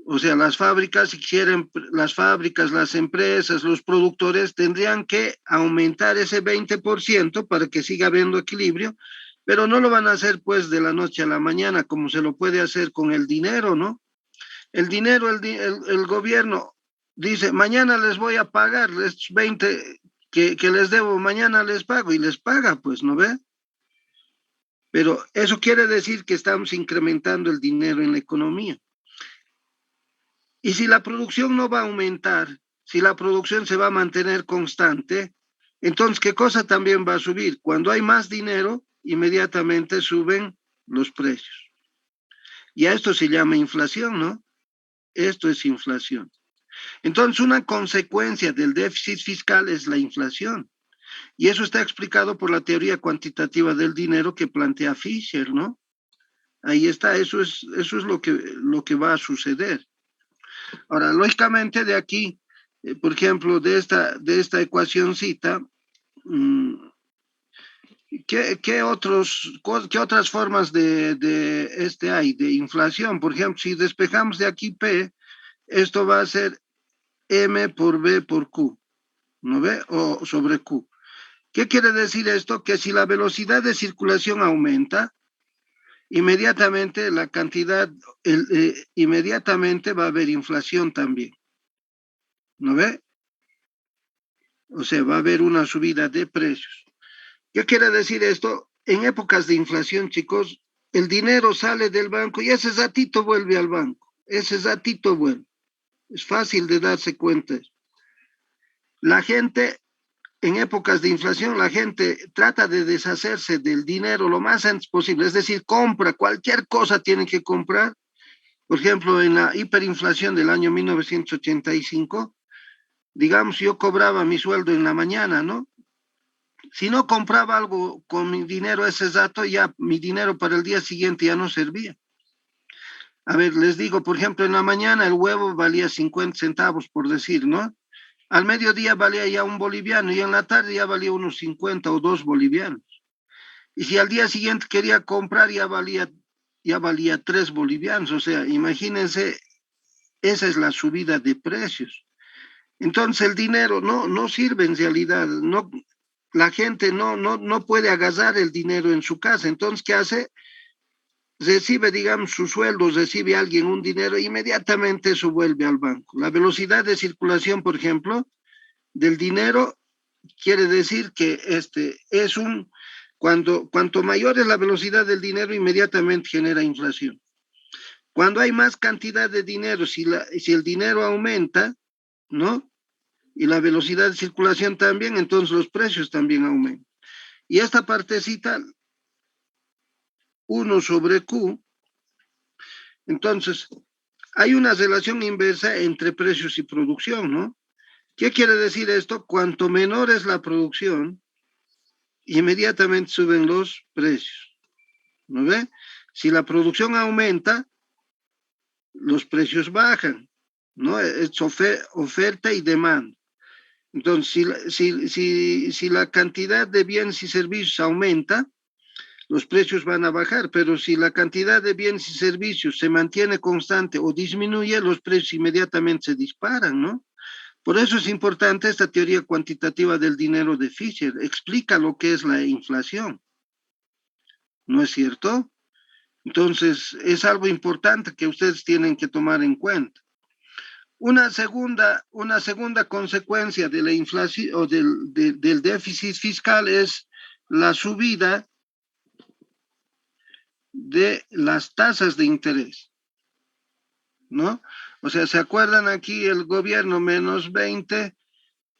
O sea, las fábricas, si quieren, las empresas, los productores tendrían que aumentar ese 20% para que siga habiendo equilibrio, pero no lo van a hacer pues de la noche a la mañana como se lo puede hacer con el dinero, ¿no? El dinero, el gobierno dice, mañana les voy a pagar estos 20 que les debo, mañana les pago y les paga, pues, ¿no ve? Pero eso quiere decir que estamos incrementando el dinero en la economía. Y si la producción no va a aumentar, si la producción se va a mantener constante, entonces, ¿qué cosa también va a subir? Cuando hay más dinero, inmediatamente suben los precios. Y a esto se llama inflación, ¿no? esto es inflación. Entonces, una consecuencia del déficit fiscal es la inflación. Y eso está explicado por la teoría cuantitativa del dinero que plantea Fisher, ¿no? Ahí está, eso es lo que va a suceder. Ahora, lógicamente de aquí, por ejemplo, de esta ecuacióncita, ¿qué otras formas de hay, de inflación? Por ejemplo, si despejamos de aquí P, esto va a ser M por B por Q, ¿no ve? O sobre Q. ¿Qué quiere decir esto? Que si la velocidad de circulación aumenta, inmediatamente la cantidad, inmediatamente va a haber inflación también, ¿no ve? O sea, va a haber una subida de precios. ¿Qué quiere decir esto? En épocas de inflación, chicos, el dinero sale del banco y ese ratito vuelve al banco. Ese ratito vuelve. Es fácil de darse cuenta. La gente, en épocas de inflación, la gente trata de deshacerse del dinero lo más antes posible. Es decir, compra, cualquier cosa tiene que comprar. Por ejemplo, en la hiperinflación del año 1985, digamos, yo cobraba mi sueldo en la mañana, ¿no? Si no compraba algo con mi dinero ese rato, ya mi dinero para el día siguiente ya no servía. A ver, les digo, por ejemplo, en la mañana el huevo valía 50 centavos, por decir, ¿no? Al mediodía valía ya un boliviano y en la tarde ya valía unos 50 o 2 bolivianos. Y si al día siguiente quería comprar, ya valía 3 bolivianos. O sea, imagínense, esa es la subida de precios. Entonces el dinero no sirve en realidad, no, la gente no puede agarrar el dinero en su casa. Entonces, ¿qué hace? Recibe, digamos, su sueldo, recibe alguien un dinero, inmediatamente eso vuelve al banco. La velocidad de circulación, por ejemplo, del dinero quiere decir que cuanto mayor es la velocidad del dinero, inmediatamente genera inflación. Cuando hay más cantidad de dinero, si el dinero aumenta, ¿no? Y la velocidad de circulación también, entonces los precios también aumentan. Y esta partecita, 1 sobre Q, entonces hay una relación inversa entre precios y producción, ¿no? ¿Qué quiere decir esto? Cuanto menor es la producción, inmediatamente suben los precios, ¿no ve? Si la producción aumenta, los precios bajan, ¿no? Es oferta y demanda. Entonces, si la cantidad de bienes y servicios aumenta, los precios van a bajar, pero si la cantidad de bienes y servicios se mantiene constante o disminuye, los precios inmediatamente se disparan, ¿no? Por eso es importante esta teoría cuantitativa del dinero de Fisher. Explica lo que es la inflación, ¿no es cierto? Entonces, es algo importante que ustedes tienen que tomar en cuenta. Una segunda consecuencia de la inflación o del déficit fiscal es la subida de las tasas de interés, ¿no? O sea, ¿se acuerdan aquí el gobierno menos 20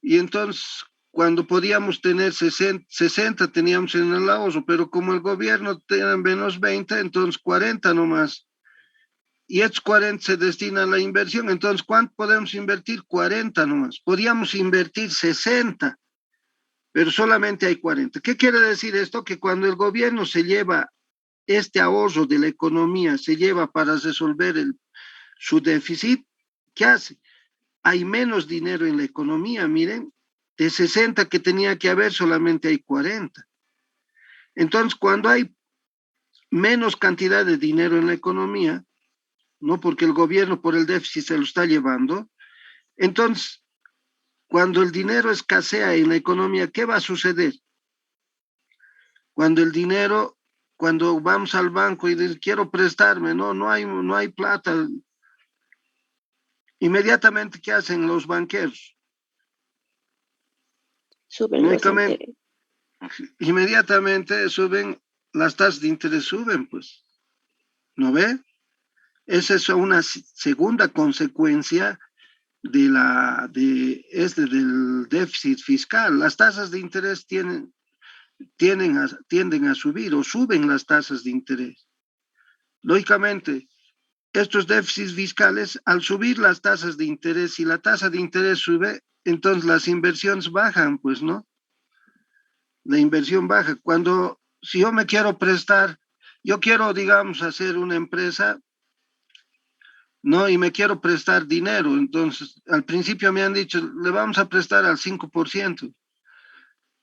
y entonces cuando podíamos tener 60 teníamos en el ahorro, pero como el gobierno tiene menos 20, entonces 40 nomás. Y estos 40 se destinan a la inversión, entonces ¿cuánto podemos invertir? 40 nomás. Podíamos invertir 60, pero solamente hay 40. ¿Qué quiere decir esto? Que cuando el gobierno se lleva este ahorro de la economía, se lleva para resolver su déficit, ¿qué hace? Hay menos dinero en la economía, miren, de 60 que tenía que haber, solamente hay 40. Entonces, cuando hay menos cantidad de dinero en la economía, no porque el gobierno por el déficit se lo está llevando, entonces, cuando el dinero escasea en la economía, ¿qué va a suceder? Cuando vamos al banco y decimos, quiero prestarme, no hay plata, inmediatamente, ¿qué hacen los banqueros? Suben los Únicamente, intereses. inmediatamente suben, las tasas de interés suben, pues, ¿no ve? Esa es una segunda consecuencia del déficit fiscal. Las tasas de interés tienden a subir o suben las tasas de interés. Lógicamente, estos déficits fiscales, al subir las tasas de interés, si la tasa de interés sube, entonces las inversiones bajan, pues, ¿no? La inversión baja. Si yo me quiero prestar, yo quiero, digamos, hacer una empresa, ¿no? Y me quiero prestar dinero, entonces, al principio me han dicho, le vamos a prestar al 5%.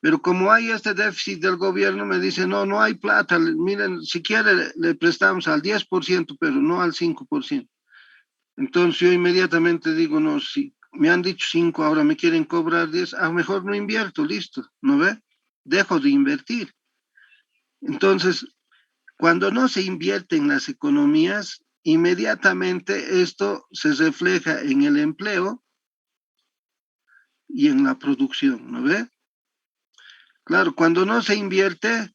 Pero como hay este déficit del gobierno, me dicen, no, no hay plata, miren, si quiere le prestamos al 10%, pero no al 5%. Entonces yo inmediatamente digo, no, si me han dicho 5, ahora me quieren cobrar 10, a lo mejor no invierto, listo, ¿no ve? Dejo de invertir. Entonces, cuando no se invierte en las economías, inmediatamente esto se refleja en el empleo y en la producción, ¿no ve? Claro, cuando no se invierte,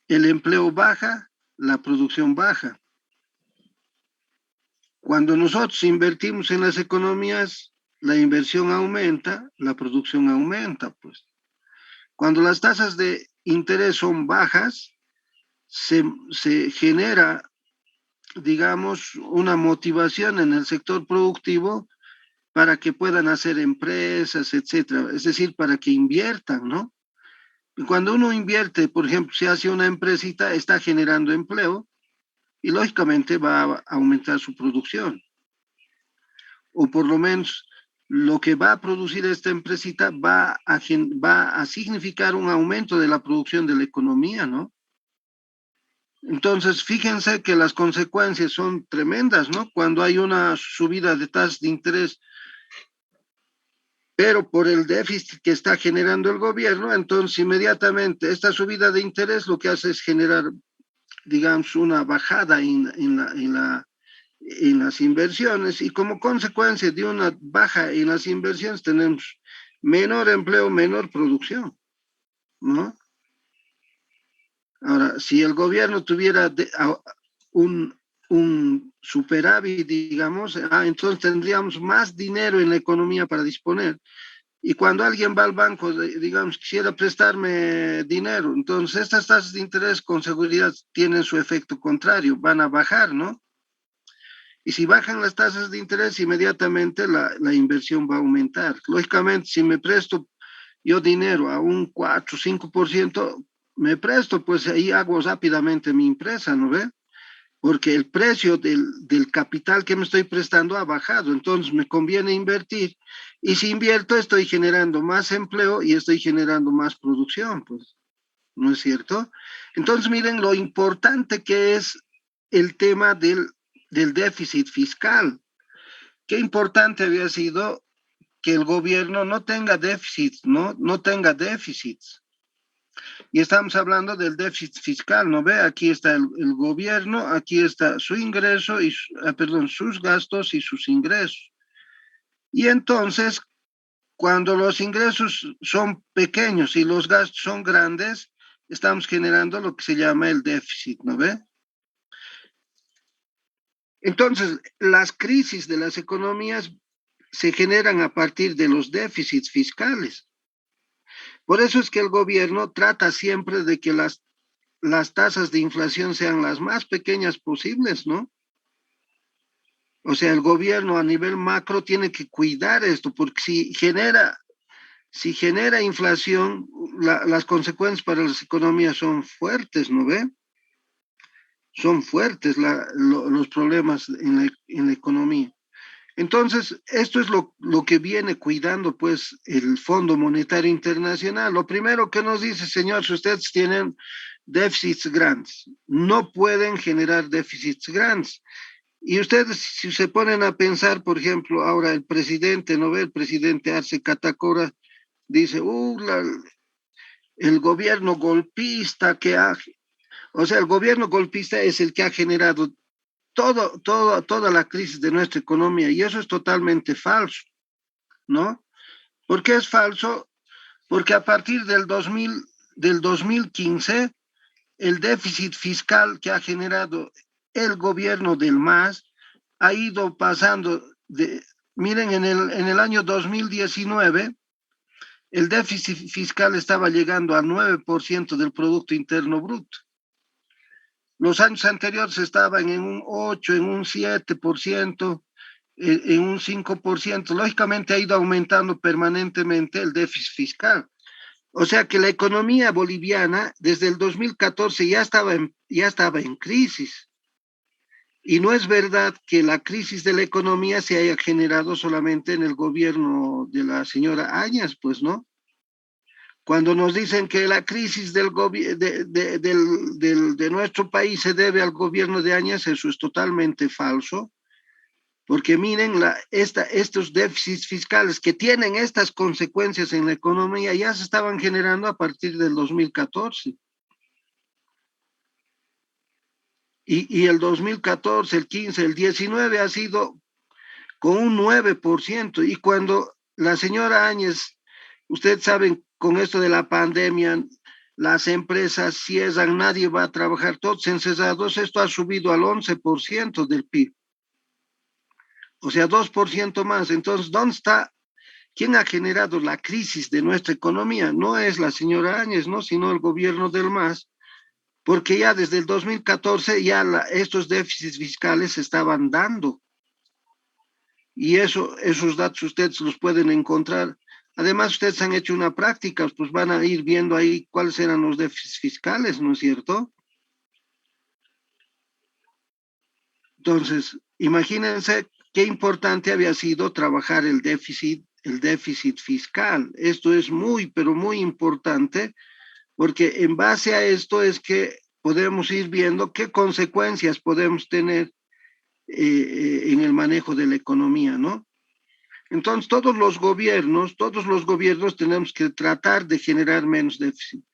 el empleo baja, la producción baja. Cuando nosotros invertimos en las economías, la inversión aumenta, la producción aumenta, pues. Cuando las tasas de interés son bajas, se genera, digamos, una motivación en el sector productivo para que puedan hacer empresas, etcétera. Es decir, para que inviertan, ¿no? Y cuando uno invierte, por ejemplo, si hace una empresita, está generando empleo y lógicamente va a aumentar su producción. O por lo menos lo que va a producir esta empresita va a significar un aumento de la producción de la economía, ¿no? Entonces, fíjense que las consecuencias son tremendas, ¿no? Cuando hay una subida de tasas de interés, pero por el déficit que está generando el gobierno, entonces inmediatamente esta subida de interés lo que hace es generar, digamos, una bajada en las inversiones y como consecuencia de una baja en las inversiones tenemos menor empleo, menor producción, ¿no? Ahora, si el gobierno tuviera un superávit, digamos, entonces tendríamos más dinero en la economía para disponer. Y cuando alguien va al banco, digamos, quisiera prestarme dinero, entonces estas tasas de interés con seguridad tienen su efecto contrario, van a bajar, ¿no? Y si bajan las tasas de interés, inmediatamente la inversión va a aumentar. Lógicamente, si me presto yo dinero a un 4, 5%, me presto, pues ahí hago rápidamente mi empresa, ¿no ve? Porque el precio del capital que me estoy prestando ha bajado, entonces me conviene invertir. Y si invierto, estoy generando más empleo y estoy generando más producción, pues, ¿no es cierto? Entonces, miren lo importante que es el tema del déficit fiscal. Qué importante había sido que el gobierno no tenga déficits, ¿no? No tenga déficits. Y estamos hablando del déficit fiscal, ¿no ve? Aquí está el gobierno, aquí está su ingreso, perdón, sus gastos y sus ingresos. Y entonces, cuando los ingresos son pequeños y los gastos son grandes, estamos generando lo que se llama el déficit, ¿no ve? Entonces, las crisis de las economías se generan a partir de los déficits fiscales. Por eso es que el gobierno trata siempre de que las tasas de inflación sean las más pequeñas posibles, ¿no? O sea, el gobierno a nivel macro tiene que cuidar esto, porque si genera inflación, las consecuencias para las economías son fuertes, ¿no ve? Son fuertes los problemas en la economía. Entonces, esto es lo que viene cuidando, pues, el Fondo Monetario Internacional. Lo primero que nos dice, señor, si ustedes tienen déficits grandes, no pueden generar déficits grandes. Y ustedes, si se ponen a pensar, por ejemplo, ahora el presidente, ¿no ve? El presidente Arce Catacora dice, el gobierno golpista o sea, el gobierno golpista es el que ha generado toda la crisis de nuestra economía, y eso es totalmente falso, ¿no? ¿Por qué es falso? Porque a partir del 2015, el déficit fiscal que ha generado el gobierno del MAS ha ido pasando miren, en el año 2019, el déficit fiscal estaba llegando al 9% del Producto Interno Bruto. Los años anteriores estaban en un 8, en un 7%, en un 5%. Lógicamente ha ido aumentando permanentemente el déficit fiscal. O sea que la economía boliviana desde el 2014 ya estaba en crisis. Y no es verdad que la crisis de la economía se haya generado solamente en el gobierno de la señora Áñez, pues no. Cuando nos dicen que la crisis de nuestro país se debe al gobierno de Áñez, eso es totalmente falso, porque miren, estos déficits fiscales que tienen estas consecuencias en la economía ya se estaban generando a partir del 2014. Y el 2014, el 15, el 19 ha sido con un 9%. Y cuando la señora Áñez, ustedes saben, con esto de la pandemia, las empresas cierran, nadie va a trabajar, todos encerrados, esto ha subido al 11% del PIB. O sea, 2% más. Entonces, ¿dónde está? ¿Quién ha generado la crisis de nuestra economía? No es la señora Áñez, ¿no? Sino el gobierno del MAS, porque ya desde el 2014 ya estos déficits fiscales se estaban dando. Y esos datos ustedes los pueden encontrar. Además, ustedes han hecho una práctica, pues van a ir viendo ahí cuáles eran los déficits fiscales, ¿no es cierto? Entonces, imagínense qué importante había sido trabajar el déficit fiscal. Esto es muy, pero muy importante, porque en base a esto es que podemos ir viendo qué consecuencias podemos tener en el manejo de la economía, ¿no? Entonces, todos los gobiernos tenemos que tratar de generar menos déficit.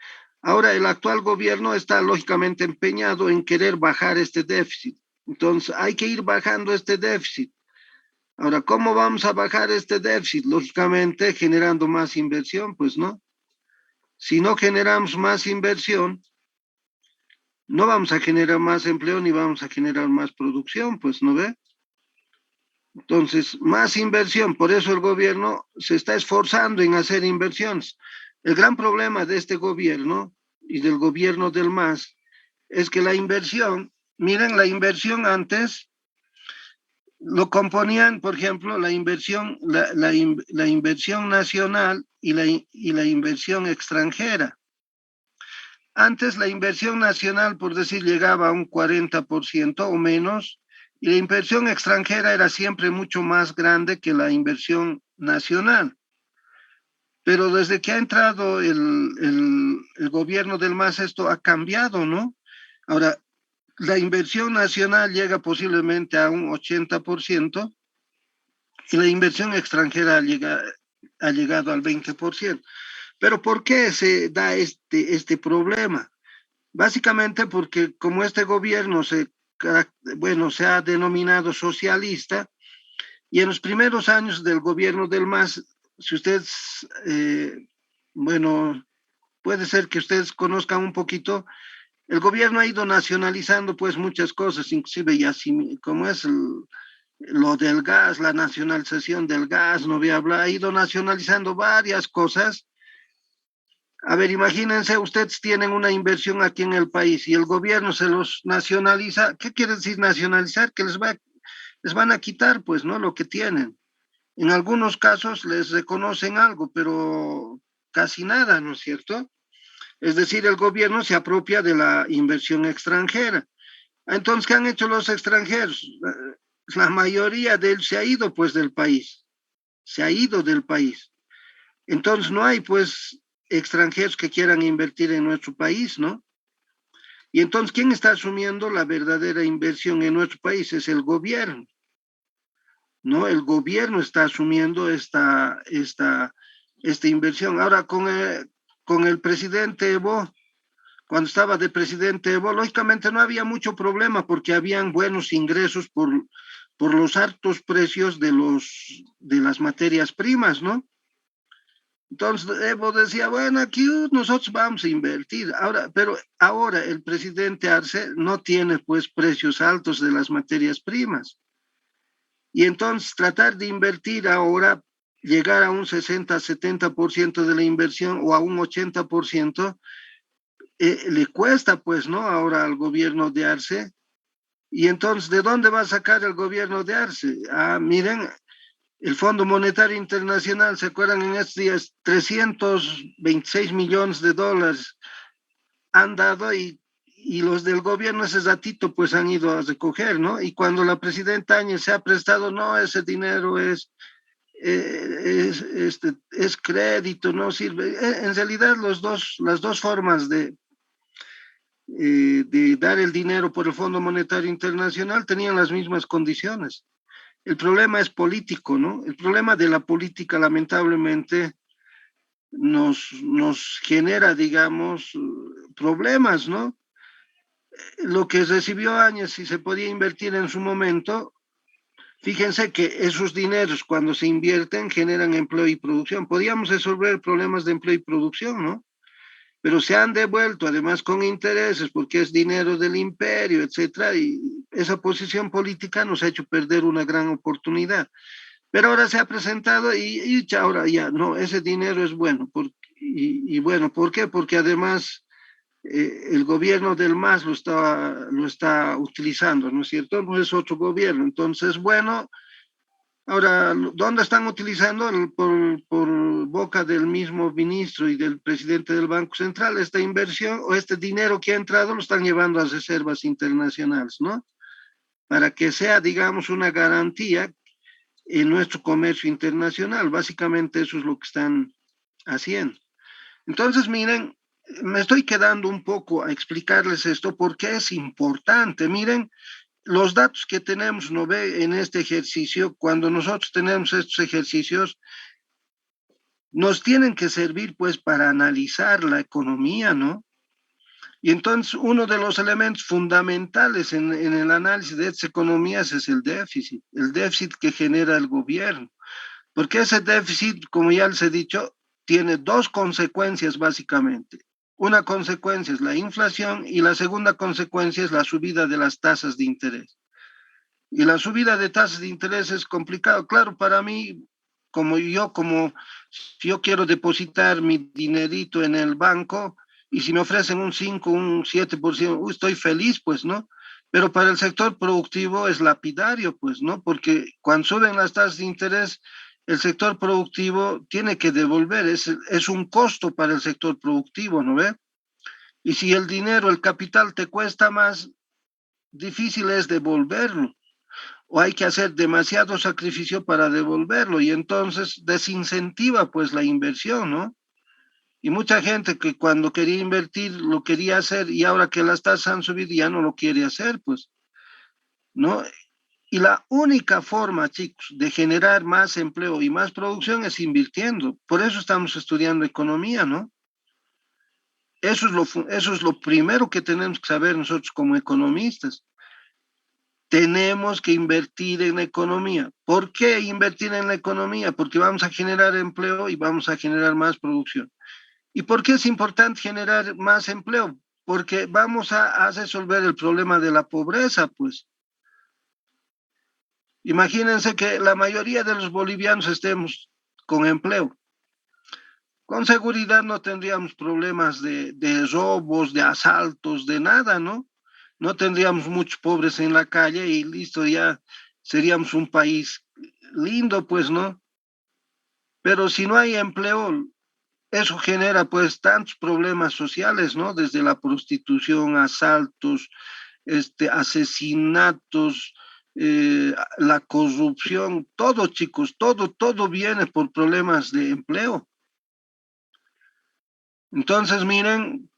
Ahora, el actual gobierno está lógicamente empeñado en querer bajar este déficit. Entonces, hay que ir bajando este déficit. Ahora, ¿cómo vamos a bajar este déficit? Lógicamente, generando más inversión, pues no. Si no generamos más inversión, no vamos a generar más empleo ni vamos a generar más producción, pues, ¿no ve? Entonces, más inversión, por eso el gobierno se está esforzando en hacer inversiones. El gran problema de este gobierno y del gobierno del MAS es que la inversión, miren, la inversión antes lo componían, por ejemplo, la inversión nacional y la inversión extranjera. Antes la inversión nacional, por decir, llegaba a un 40% o menos, y la inversión extranjera era siempre mucho más grande que la inversión nacional. Pero desde que ha entrado el gobierno del MAS, esto ha cambiado, ¿no? Ahora, la inversión nacional llega posiblemente a un 80% y la inversión extranjera ha llegado al 20%. Pero ¿por qué se da este problema? Básicamente porque como este gobierno se ha denominado socialista, y en los primeros años del gobierno del MAS, si ustedes, puede ser que ustedes conozcan un poquito, el gobierno ha ido nacionalizando pues muchas cosas, inclusive ya como es lo del gas, la nacionalización del gas, no voy a hablar, ha ido nacionalizando varias cosas. A ver, imagínense, ustedes tienen una inversión aquí en el país y el gobierno se los nacionaliza. ¿Qué quiere decir nacionalizar? Que les van a quitar, pues, ¿no? Lo que tienen. En algunos casos les reconocen algo, pero casi nada, ¿no es cierto? Es decir, el gobierno se apropia de la inversión extranjera. Entonces, ¿qué han hecho los extranjeros? La mayoría de ellos se ha ido, pues, del país. Se ha ido del país. Entonces, no hay, pues, extranjeros que quieran invertir en nuestro país, ¿no? Y entonces, ¿quién está asumiendo la verdadera inversión en nuestro país? Es el gobierno, ¿no? El gobierno está asumiendo esta inversión. Ahora, con el presidente Evo, cuando estaba de presidente Evo, lógicamente no había mucho problema porque habían buenos ingresos por los altos precios de las materias primas, ¿no? Entonces Evo decía, bueno, aquí nosotros vamos a invertir. Pero ahora el presidente Arce no tiene pues precios altos de las materias primas. Y entonces tratar de invertir ahora, llegar a un 60-70% de la inversión o a un 80%, le cuesta, pues, ¿no? Ahora al gobierno de Arce. Y entonces, ¿de dónde va a sacar el gobierno de Arce? Ah, miren, el Fondo Monetario Internacional, ¿se acuerdan en estos días? 326 millones de dólares han dado y los del gobierno ese ratito pues han ido a recoger, ¿no? Y cuando la presidenta Áñez se ha prestado, no, ese dinero es crédito, no sirve. En realidad las dos formas de dar el dinero por el Fondo Monetario Internacional tenían las mismas condiciones. El problema es político, ¿no? El problema de la política, lamentablemente, nos genera, digamos, problemas, ¿no? Lo que recibió Áñez, si se podía invertir en su momento, fíjense que esos dineros, cuando se invierten, generan empleo y producción. Podíamos resolver problemas de empleo y producción, ¿no? Pero se han devuelto, además con intereses, porque es dinero del imperio, etcétera, y esa posición política nos ha hecho perder una gran oportunidad. Pero ahora se ha presentado y ahora ya, no, ese dinero es bueno. Y bueno, ¿por qué? Porque además el gobierno del MAS lo está utilizando, ¿no es cierto? No es otro gobierno. Entonces, bueno, ahora, ¿dónde están utilizando? Por boca del mismo ministro y del presidente del Banco Central, esta inversión o este dinero que ha entrado lo están llevando a reservas internacionales, ¿no? Para que sea, digamos, una garantía en nuestro comercio internacional. Básicamente eso es lo que están haciendo. Entonces, miren, me estoy quedando un poco a explicarles esto porque es importante. Miren, los datos que tenemos, ¿no ve? En este ejercicio, cuando nosotros tenemos estos ejercicios, nos tienen que servir pues para analizar la economía, ¿no? Y entonces uno de los elementos fundamentales en el análisis de estas economías es el déficit que genera el gobierno. Porque ese déficit, como ya les he dicho, tiene dos consecuencias básicamente. Una consecuencia es la inflación y la segunda consecuencia es la subida de las tasas de interés. Y la subida de tasas de interés es complicado. Claro, para mí, como si yo quiero depositar mi dinerito en el banco y si me ofrecen un 5, un 7%, estoy feliz, pues, ¿no? Pero para el sector productivo es lapidario, pues, ¿no? Porque cuando suben las tasas de interés, el sector productivo tiene que devolver, es un costo para el sector productivo, ¿no ve? Y si el dinero, el capital te cuesta más, difícil es devolverlo o hay que hacer demasiado sacrificio para devolverlo y entonces desincentiva pues la inversión, ¿no? Y mucha gente que cuando quería invertir lo quería hacer y ahora que las tasas han subido ya no lo quiere hacer, pues, ¿no? Y la única forma, chicos, de generar más empleo y más producción es invirtiendo. Por eso estamos estudiando economía, ¿no? Eso es lo primero que tenemos que saber nosotros como economistas. Tenemos que invertir en la economía. ¿Por qué invertir en la economía? Porque vamos a generar empleo y vamos a generar más producción. ¿Y por qué es importante generar más empleo? Porque vamos a resolver el problema de la pobreza, pues. Imagínense que la mayoría de los bolivianos estemos con empleo. Con seguridad no tendríamos problemas de robos, de asaltos, de nada, ¿no? No tendríamos muchos pobres en la calle y listo, ya seríamos un país lindo, pues, ¿no? Pero si no hay empleo, eso genera pues tantos problemas sociales, ¿no? Desde la prostitución, asaltos, asesinatos, la corrupción, todo, chicos, todo viene por problemas de empleo. Entonces, miren,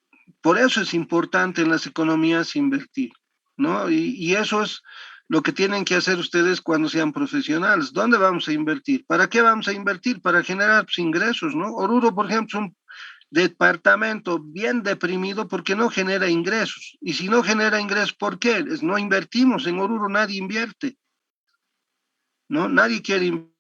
por eso es importante en las economías invertir, ¿no? Y eso es lo que tienen que hacer ustedes cuando sean profesionales. ¿Dónde vamos a invertir? ¿Para qué vamos a invertir? Para generar pues, ingresos, ¿no? Oruro, por ejemplo, es un departamento bien deprimido porque no genera ingresos. Y si no genera ingresos, ¿por qué? No invertimos. En Oruro nadie invierte, ¿no? Nadie quiere invertir.